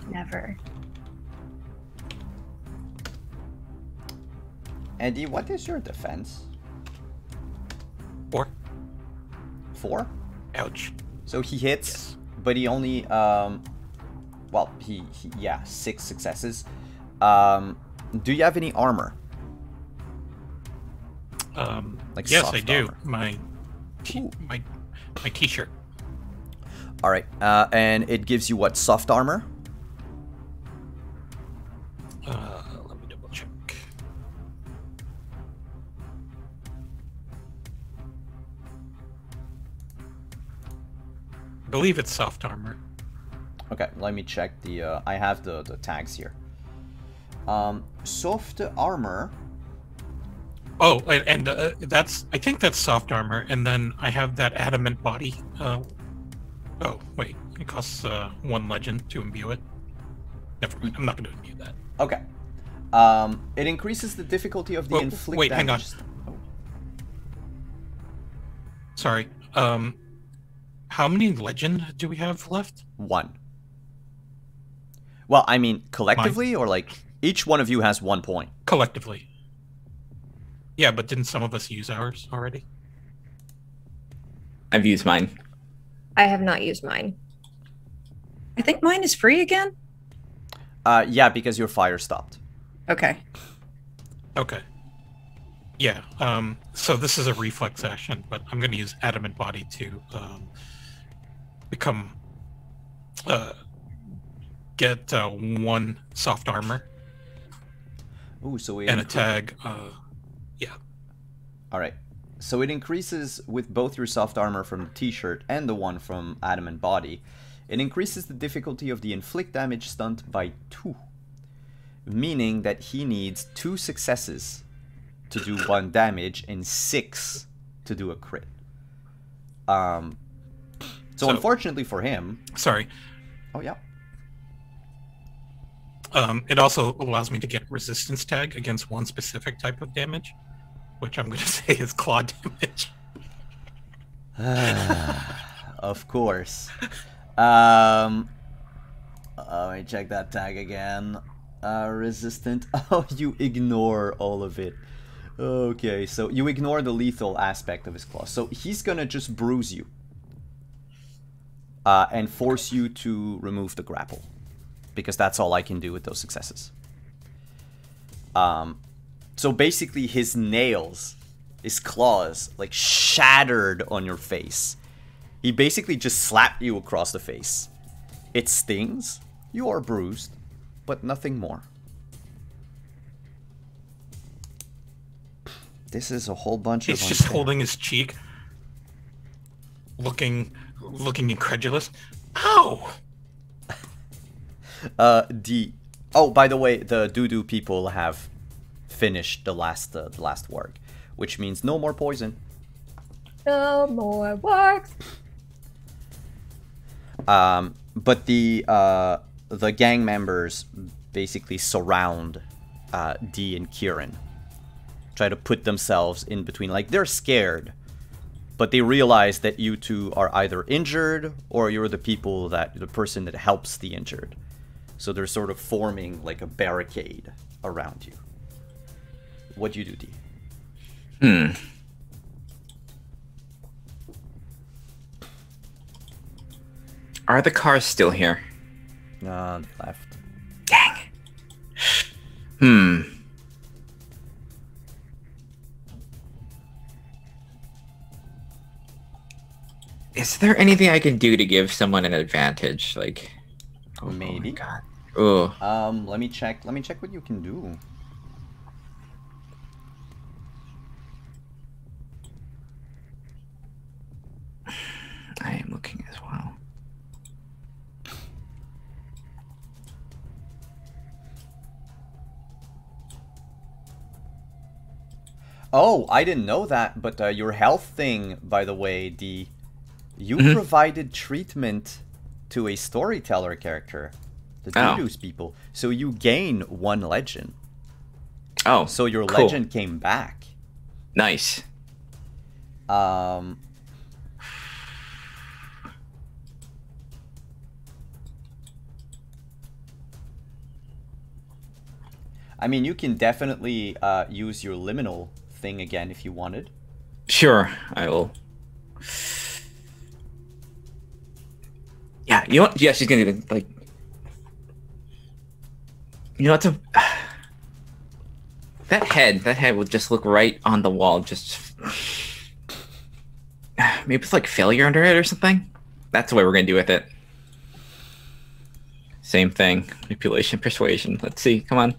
Never. Eddie, what is your defense? 4. 4? Ouch. So he hits, but he only, well, he 6 successes. Do you have any armor? Like yes, soft I do. armor? My t-shirt. All right, and it gives you what, soft armor? Let me double check. I believe it's soft armor. Okay, let me check the, I have the tags here. Soft armor. Oh, and that's, I think that's soft armor, and then I have that adamant body. Oh, wait, it costs 1 legend to imbue it. Never mind, I'm not going to imbue that. Okay. It increases the difficulty of the inflict wait, hang on. damage. Oh. Sorry. How many legend do we have left? 1. Well, I mean, collectively, or like, each one of you has 1 point. Collectively. Yeah, but didn't some of us use ours already? I've used mine. I have not used mine. I think mine is free again. Yeah, because your fire stopped. Okay. Okay. Yeah, so this is a reflex action, but I'm going to use Adamant Body to become... get 1 soft armor. Ooh, so it and a tag, yeah. Alright. So it increases with both your soft armor from the t-shirt and the one from Adamant Body. It increases the difficulty of the inflict damage stunt by 2. Meaning that he needs 2 successes to do 1 damage and 6 to do a crit. So unfortunately for him... Sorry. Oh, yeah. It also allows me to get resistance tag against 1 specific type of damage, which I'm going to say is claw damage. Of course. Let me check that tag again. Resistant. Oh, you ignore all of it. Okay, so you ignore the lethal aspect of his claw. So he's gonna just bruise you. And force you to remove the grapple. Because that's all I can do with those successes. So basically his nails, his claws, like shattered on your face. He basically just slapped you across the face. It stings, you are bruised, but nothing more. This is a whole bunch of... He's just holding his cheek, looking incredulous. Ow! Oh, by the way, the doo-doo people have finished the last work, which means no more poison. No more works. But the gang members basically surround Dee and Kieran. Try to put themselves in between. Like, they're scared, but they realize that you two are either injured or you're the person that helps the injured. So they're sort of forming like a barricade around you. What do you do, Dee? Are the cars still here? Left. Dang. Is there anything I can do to give someone an advantage? Like, Maybe. Oh my God. Oh. Let me check what you can do. I am looking as well. Oh, I didn't know that, but your health thing, by the way, you provided treatment to a storyteller character, the Doodoo's people, so you gain 1 legend. Oh, so your cool. legend came back. Nice. I mean, you can definitely use your liminal thing again if you wanted. Sure, I will. Yeah, you know what? Yeah, she's gonna do like. You know what? That head would just look right on the wall. Just maybe it's like failure under it or something. That's the way we're gonna do with it. Same thing. Manipulation, persuasion. Let's see. Come on.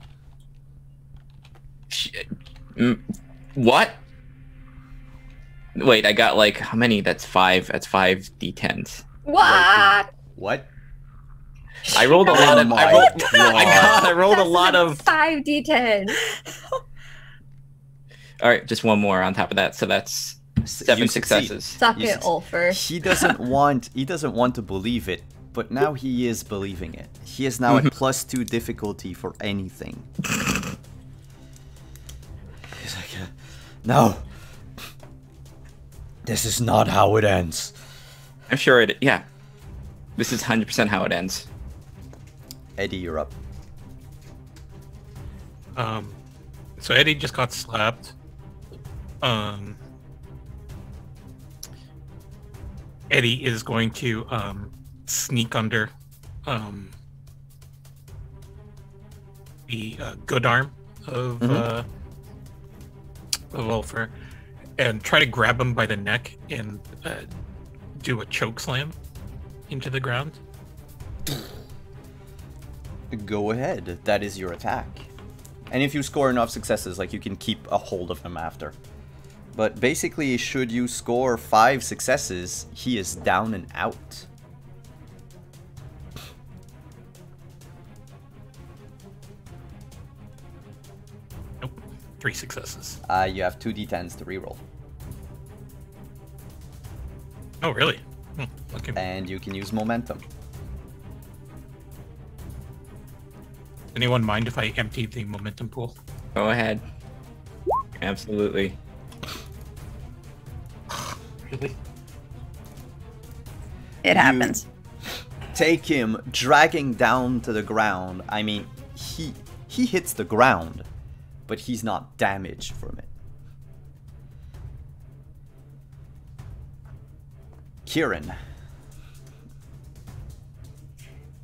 What? Wait, I got like how many? That's 5. That's 5 d10s. What? What? I rolled a lot of. I rolled a lot of 5d10. All right, just one more on top of that, so that's 7 successes. Suck it, Ulfer. He doesn't want. He doesn't want to believe it, but now he is believing it. He is now at +2 difficulty for anything. He's like, no. This is not how it ends. I'm sure it. Yeah, this is 100% how it ends. Eddie, you're up. So Eddie just got slapped. Eddie is going to sneak under the good arm of Ulfer and try to grab him by the neck and do a choke slam into the ground. Go ahead. That is your attack. And if you score enough successes, like, you can keep a hold of him after. But basically, should you score 5 successes, he is down and out. Nope. 3 successes. You have 2 d10s to reroll. Oh, really? Okay. And you can use momentum. Anyone mind if I empty the momentum pool? Go ahead. Absolutely. Really? It happens. Take him dragging down to the ground. I mean, he hits the ground, but he's not damaged from it. Kieran.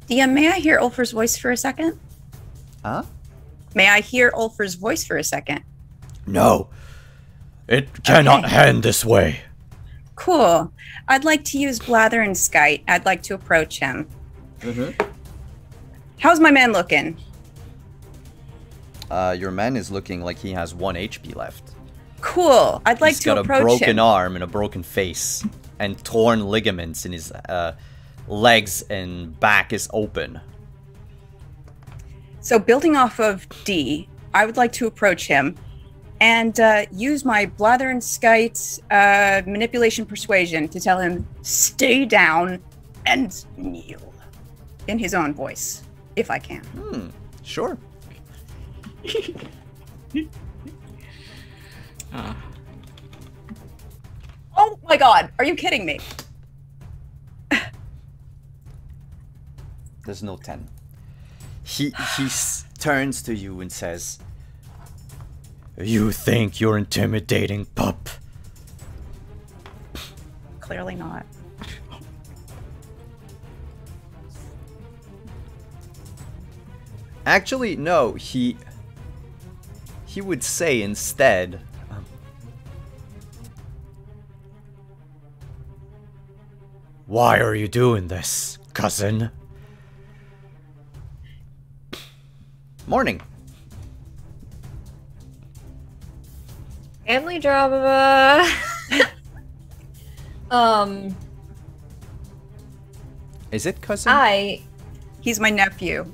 DM, may I hear Ulfer's voice for a second? Huh? May I hear Ulfer's voice for a second? No. It cannot end this way. Cool. I'd like to use Blather and Skite. I'd like to approach him. How's my man looking? Your man is looking like he has 1 HP left. Cool. I'd like to approach him. He's got a broken arm and a broken face, and torn ligaments in his legs and back is open. So building off of D, I would like to approach him and use my Blather and Skite manipulation persuasion to tell him stay down and kneel in his own voice, if I can. Sure. Oh my god, are you kidding me? There's no 10. He turns to you and says, "You think you're intimidating, pup?" Clearly not. Actually, no, he would say instead, "Why are you doing this, cousin?" Morning. Family drama. Is it cousin? He's my nephew.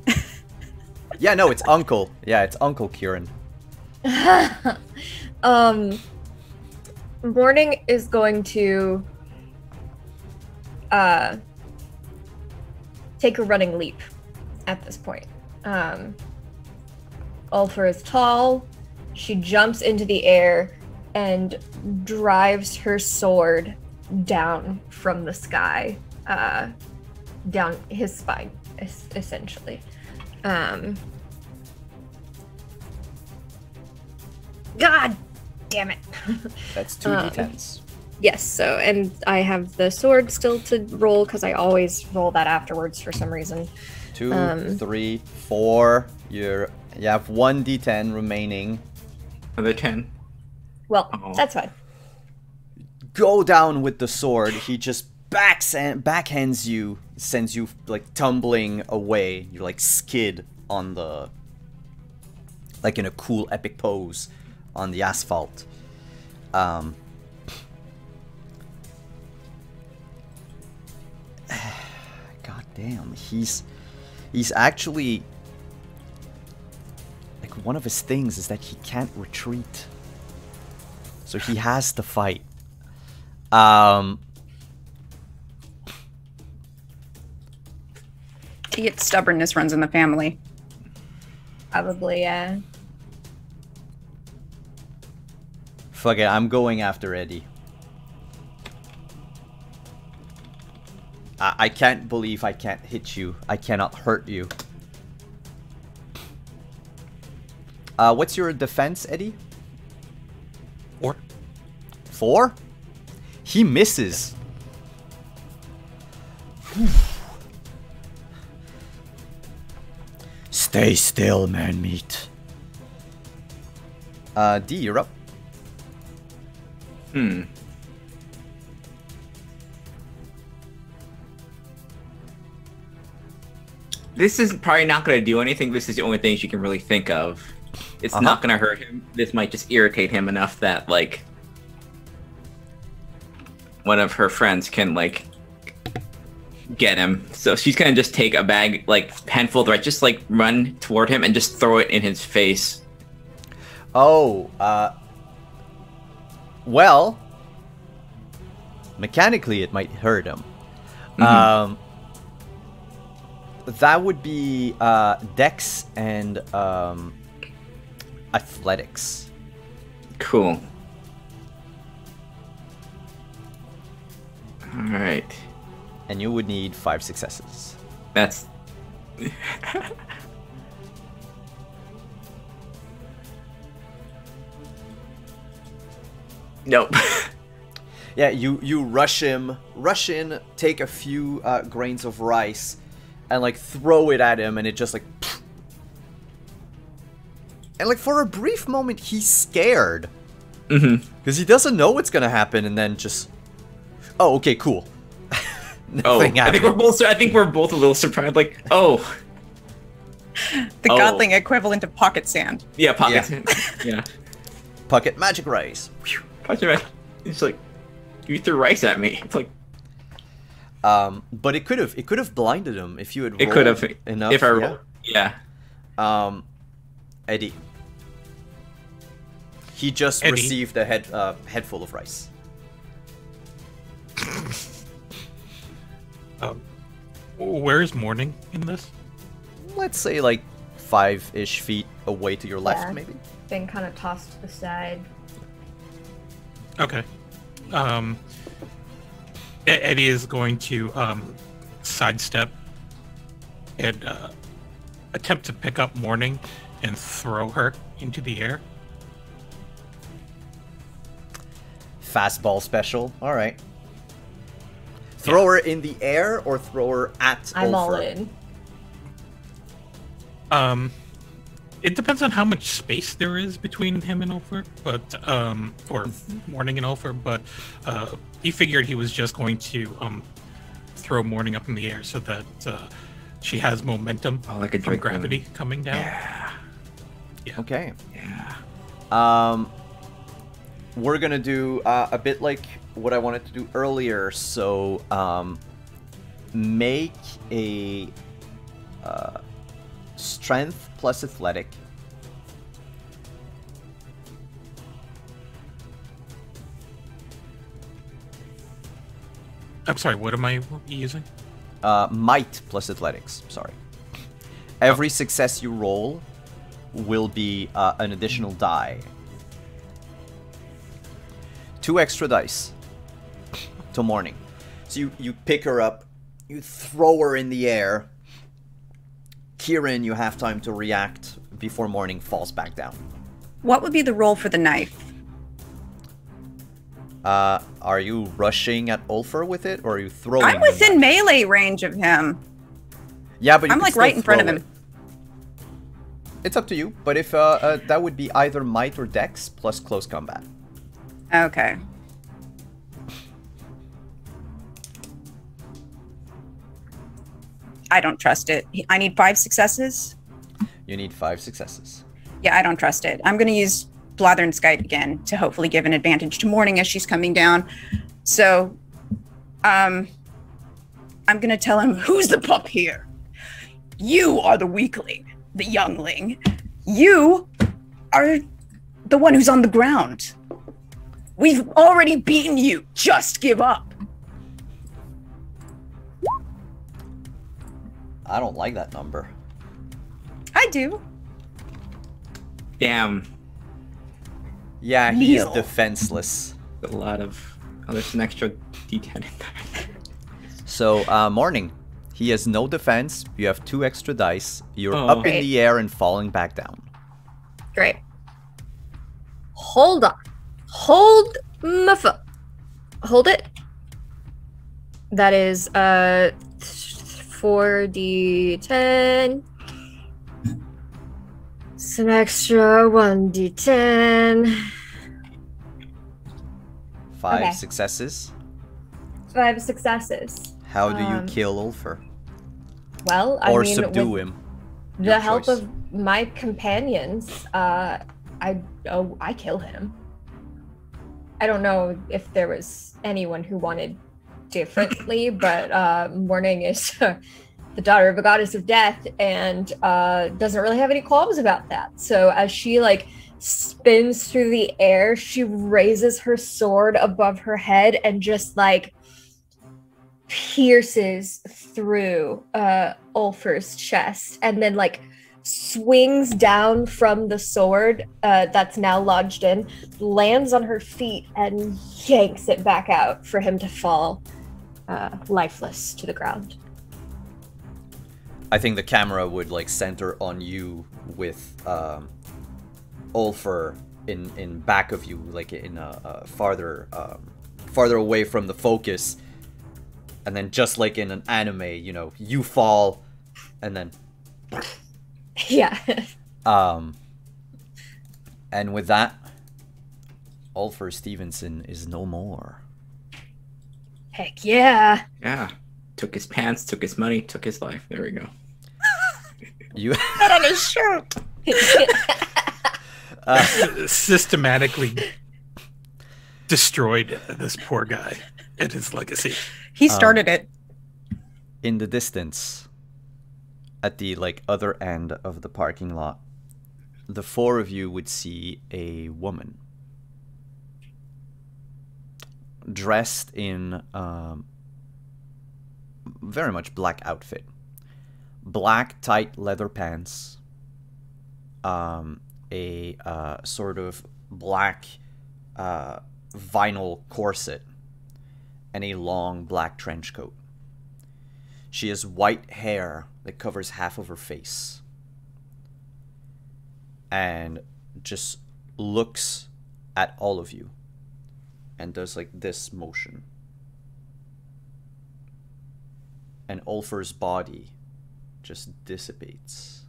Yeah, no, it's uncle. Yeah, it's Uncle Kieran. Morning is going to take a running leap at this point. Ulfer is tall. She jumps into the air and drives her sword down from the sky, down his spine, essentially. God damn it. That's 2d10s. Yes, so, and I have the sword still to roll because I always roll that afterwards for some reason. 2, 3, 4. You have 1 d10 remaining. Another 10. Well, Oh. that's fine. Go down with the sword. He just backhands you, sends you like tumbling away. You like skid on the, like in a cool epic pose on the asphalt. God damn, he's actually, like, one of his things is that he can't retreat. So he has to fight. Idiot stubbornness runs in the family. Probably, yeah. Fuck it, I'm going after Eddie. I can't believe I can't hit you. I cannot hurt you. What's your defense, Eddie? 4. 4? He misses. Stay still, man meat. D, you're up. This is probably not going to do anything. This is the only thing she can really think of. It's not going to hurt him. This might just irritate him enough that, like, one of her friends can, like, get him. So she's going to just take a bag, like, handful of rice, just, like, run toward him and just throw it in his face. Oh, well, mechanically it might hurt him. That would be Dex and Athletics. Cool. All right. And you would need 5 successes. That's... Nope. Yeah, you rush in, take a few grains of rice, and like throw it at him, and it just like... And like for a brief moment, he's scared. Because he doesn't know what's gonna happen, and then just... Oh, okay, cool. Nothing I think we're both a little surprised, like, oh. The godling equivalent of pocket sand. Yeah, pocket sand. Yeah. Pocket magic rice. It's like, you threw rice at me. It's like, but it could have blinded him if you had rolled it could have enough. If I rolled, yeah. Eddie. He just received a head full of rice. Where's Morning in this? Let's say like 5-ish feet away to your left, Yeah. maybe. Been kind of tossed to the side. Okay. Eddie is going to sidestep and attempt to pick up Morning and throw her into the air. Fastball special. All right. Throw her in the air or throw her at I'm all Ulfr? in. It depends on how much space there is between him and Ulfr, but or Morning and Ulfr, but he figured he was just going to throw Morning up in the air so that she has momentum like a from Drake gravity coming down. Yeah. Okay. Yeah. We're gonna do a bit like what I wanted to do earlier. So, make a strength plus athletic. I'm sorry, what am I using? Might plus athletics. Sorry. Every success you roll will be an additional die. 2 extra dice till morning. So you pick her up, you throw her in the air. Kieran, you have time to react before morning falls back down. What would be the roll for the knife? Are you rushing at Ulfer with it, or are you throwing? I'm within melee range of him. Yeah, but you I'm can like still right in front of throw him. it. It's up to you, but if that would be either might or dex plus close combat. Okay. I don't trust it. I need 5 successes. You need 5 successes. Yeah, I don't trust it. I'm going to use Blather and Skype again to hopefully give an advantage to Morning as she's coming down. So, I'm going to tell him, who's the pup here? You are the weakling, the youngling. You are the one who's on the ground. We've already beaten you. Just give up. I don't like that number. I do. Damn. Yeah, he's Kneel. defenseless. A lot of... Oh, there's an extra D10 in there. So, morning. He has no defense. You have 2 extra dice. You're Oh. up in Great. the air and falling back down. Great. Hold on. Hold my foot. Hold it. That is 4d10. Some extra 1d10. 5 Okay. successes. 5 successes. How do you Um, kill Ulfer? Well, I Or mean, subdue with him? the Your help choice. of my companions, I kill him. I don't know if there was anyone who wanted differently, but Morning is the daughter of a goddess of death and doesn't really have any qualms about that. So as she like spins through the air, she raises her sword above her head and just like pierces through Ulfer's chest and then like swings down from the sword that's now lodged in, lands on her feet and yanks it back out for him to fall lifeless to the ground. I think the camera would like center on you with Ulfer in back of you, like in farther away from the focus, and then just like in an anime, you know, you fall, and then Yeah. and with that, Ulfer Stevenson is no more. Heck yeah. Yeah. Took his pants, took his money, took his life. There we go. You That on his shirt. Systematically destroyed this poor guy and his legacy. He started it. in the distance, at the like other end of the parking lot, the 4 of you would see a woman dressed in very much black outfit, black tight leather pants, a sort of black vinyl corset, and a long black trench coat. She has white hair that covers half of her face and just looks at all of you and does like this motion. And Ulfer's body just dissipates.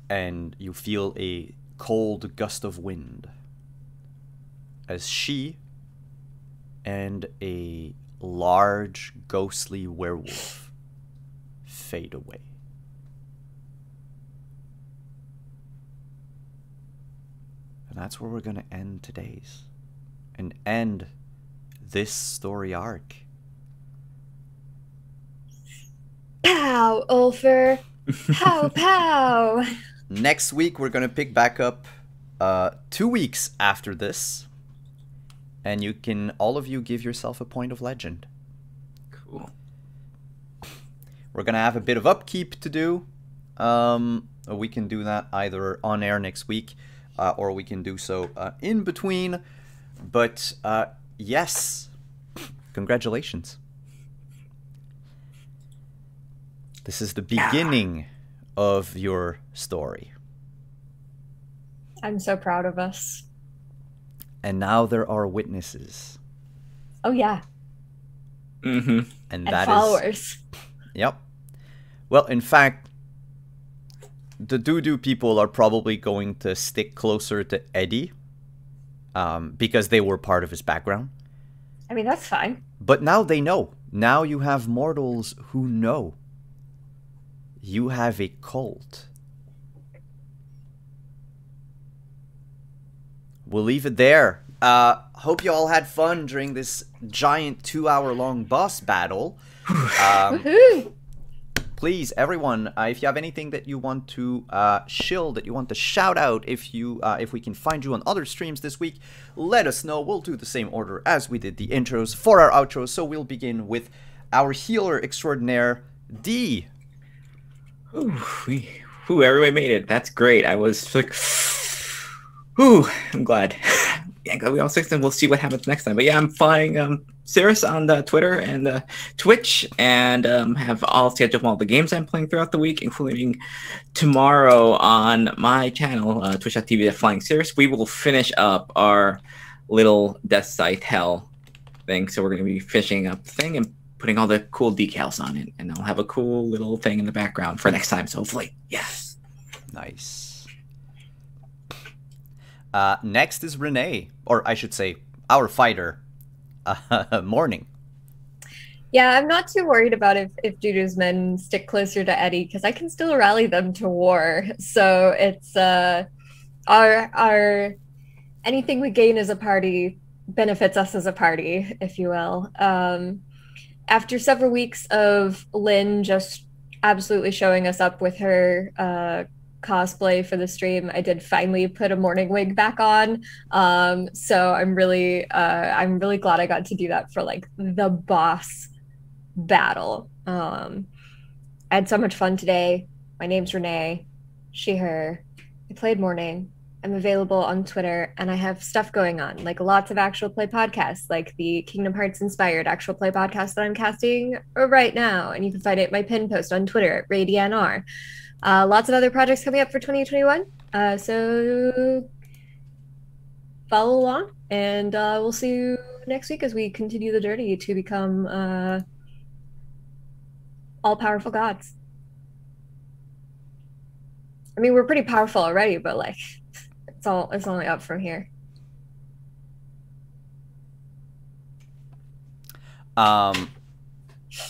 And you feel a cold gust of wind as she and a large ghostly werewolf fade away. And that's where we're going to end today's and end this story arc. Pow, Ulfer. Pow, pow. Next week we're going to pick back up 2 weeks after this, and you can all of you give yourself a point of legend. Cool. We're gonna have a bit of upkeep to do. We can do that either on air next week, or we can do so in between. But yes, congratulations. This is the beginning of your story. I'm so proud of us. And now there are witnesses. Oh yeah. Mm-hmm. And followers. Yep. Well, in fact, the doo-doo people are probably going to stick closer to Eddie, because they were part of his background. I mean, that's fine. But now they know. Now you have mortals who know. You have a cult. We'll leave it there. Hope you all had fun during this giant 2-hour-long boss battle. Woohoo! Please, everyone, if you have anything that you want to shill, that you want to shout out, if we can find you on other streams this week, let us know. We'll do the same order as we did the intros for our outros. So we'll begin with our healer extraordinaire, D. Ooh, everybody made it. That's great. I was like, ooh, I'm glad. Yeah, glad we all 6 and we'll see what happens next time. But yeah, I'm flying Cirrus on the Twitter and Twitch, and have all scheduled all the games I'm playing throughout the week, including tomorrow on my channel, twitch.tv Flying Cirrus. We will finish up our little Death Scythe Hell thing. So we're going to be finishing up the thing and putting all the cool decals on it, and I'll have a cool little thing in the background for next time. So hopefully, yes. Nice. Next is Renee, or I should say, our fighter, Morning. Yeah, I'm not too worried about if Dudu's men stick closer to Eddie, because I can still rally them to war. So it's our anything we gain as a party benefits us as a party, if you will. After several weeks of Lynn just absolutely showing us up with her cosplay for the stream, I did finally put a morning wig back on. So I'm really glad I got to do that for like the boss battle. I had so much fun today. My name's Renee, she, her. I played morning. I'm available on Twitter, and I have stuff going on, like lots of actual play podcasts, like the Kingdom Hearts inspired actual play podcast that I'm casting right now. And you can find it at my pin post on Twitter at RayDNR. Lots of other projects coming up for 2021. So follow along, and we'll see you next week as we continue the journey to become all-powerful gods. I mean, we're pretty powerful already, but like, it's only up from here.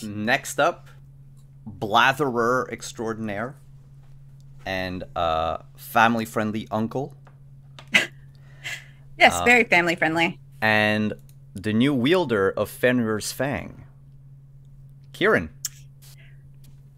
Next up, Blatherer extraordinaire and family-friendly uncle. Yes, very family-friendly. And the new wielder of Fenrir's Fang, Kieran.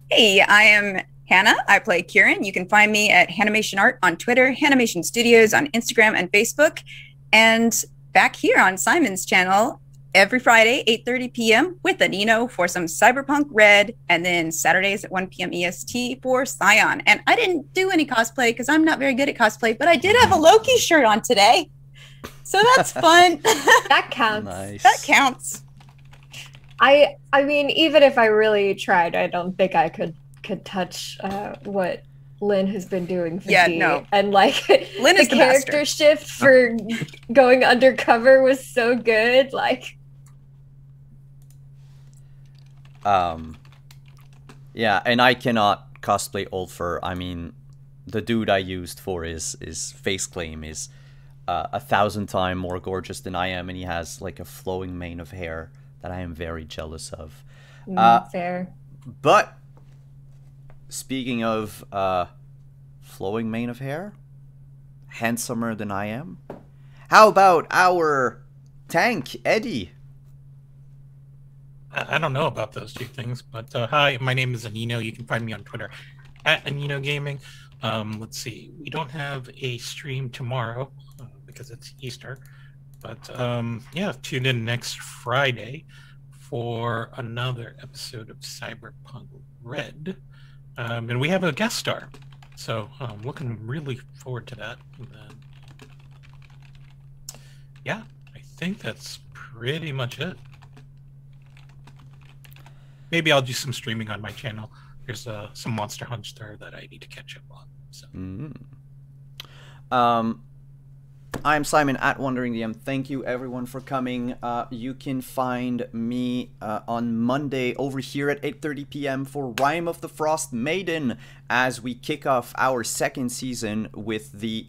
Hey, I am Hannah. I play Kieran. You can find me at Hanimation Art on Twitter, Hanimation Studios on Instagram and Facebook, and back here on Simon's channel every Friday, 8:30 p.m. with Anino for some Cyberpunk Red, and then Saturdays at 1 p.m. EST for Scion. And I didn't do any cosplay because I'm not very good at cosplay, but I did have a Loki shirt on today. So that's fun. That counts. Nice. That counts. I mean, even if I really tried, I don't think I could touch what Lynn has been doing for me. No. And like Lynn the is the character master. shift for going undercover was so good. Like, yeah, and I cannot cosplay Ulfer. I mean, the dude I used for his face claim is 1,000 times more gorgeous than I am, and he has like a flowing mane of hair that I am very jealous of. fair. But speaking of flowing mane of hair, handsomer than I am, how about our tank, Eddie? I don't know about those two things, but hi, my name is Anino. You can find me on Twitter at Anino Gaming. Let's see, we don't have a stream tomorrow because it's Easter, But yeah, tune in next Friday for another episode of Cyberpunk Red. And we have a guest star. So I'm looking really forward to that. And then, yeah, I think that's pretty much it. Maybe I'll do some streaming on my channel. There's some Monster Hunter that I need to catch up on. So. I'm Simon at Wandering DM. Thank you everyone for coming. You can find me on Monday over here at 8:30 p.m. for Rime of the Frost Maiden as we kick off our second season with the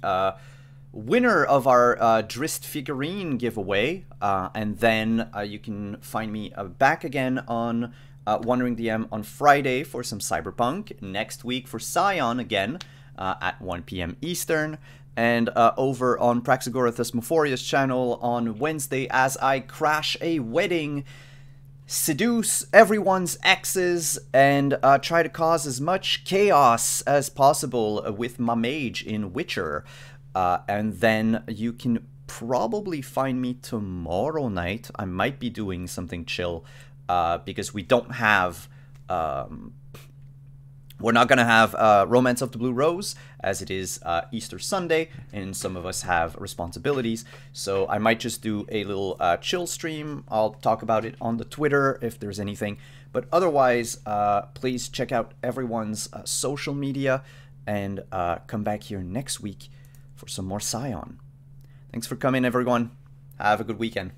winner of our Drist figurine giveaway. And then you can find me back again on Wandering DM on Friday for some Cyberpunk. Next week for Scion again at 1 p.m. Eastern. And over on Praxagora Thesmophoria's channel on Wednesday as I crash a wedding, seduce everyone's exes, and try to cause as much chaos as possible with my mage in Witcher. And then you can probably find me tomorrow night. I might be doing something chill because we don't have... we're not going to have Romance of the Blue Rose, as it is Easter Sunday, and some of us have responsibilities. So I might just do a little chill stream. I'll talk about it on the Twitter if there's anything. But otherwise, please check out everyone's social media and come back here next week for some more Scion. Thanks for coming, everyone. Have a good weekend.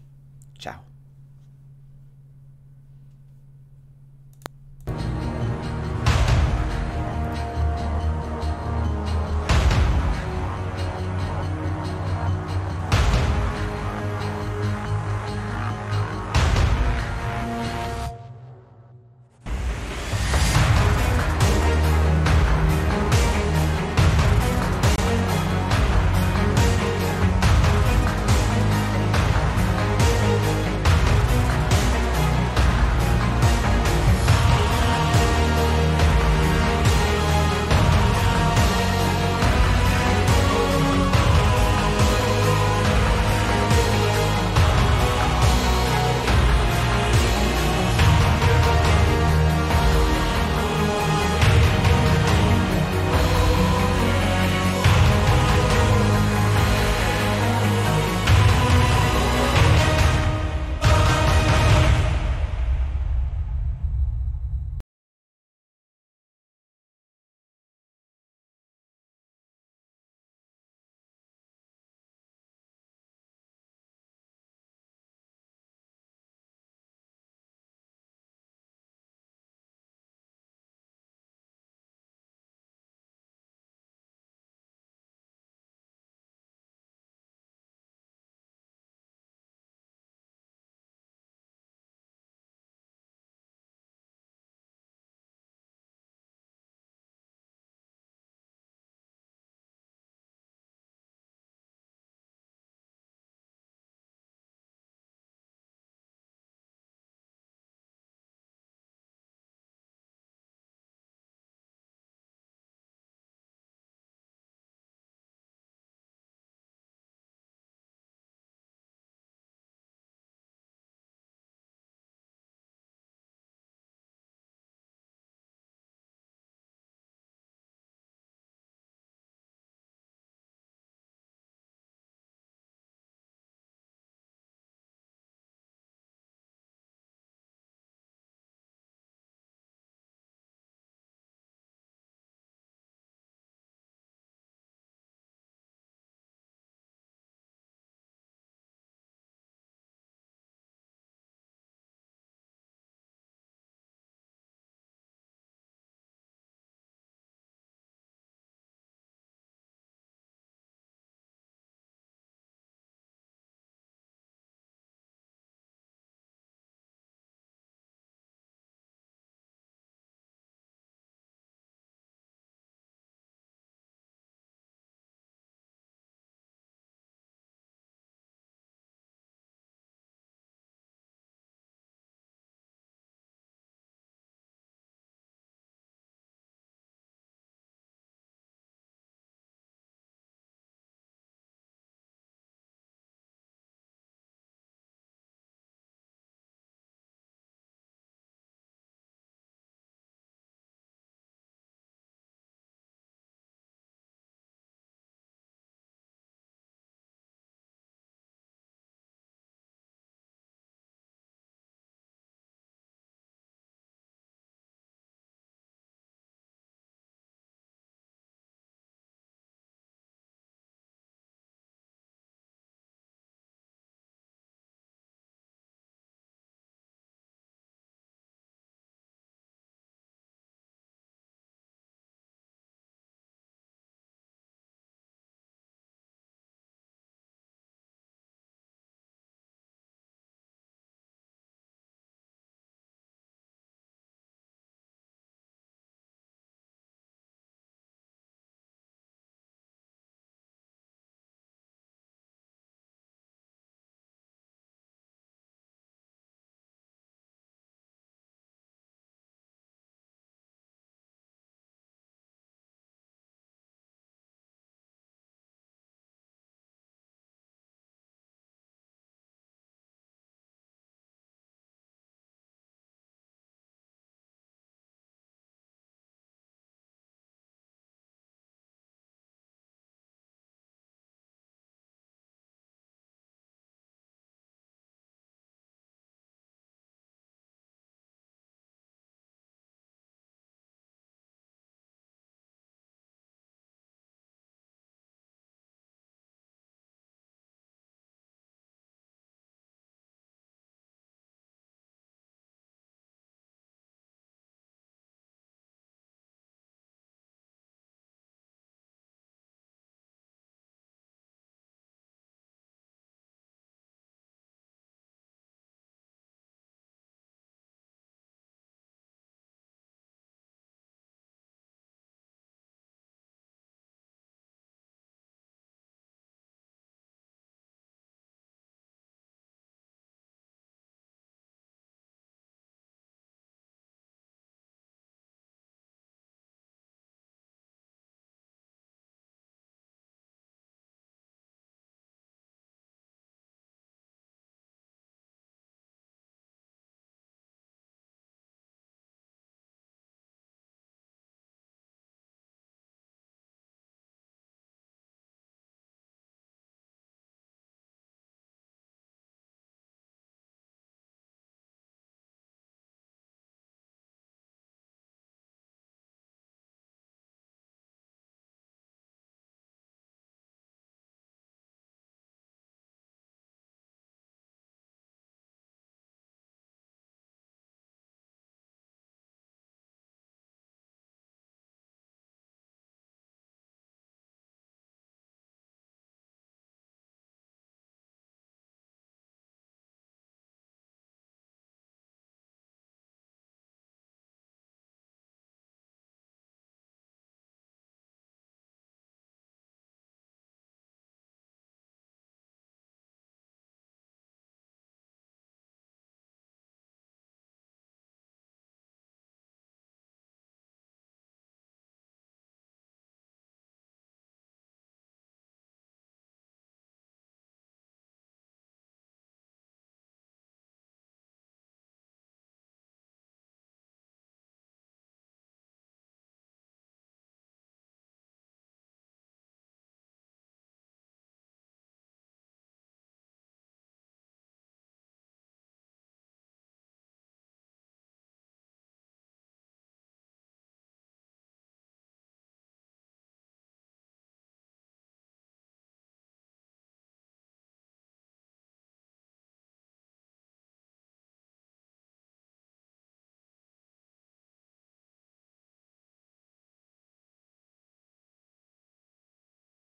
Ciao.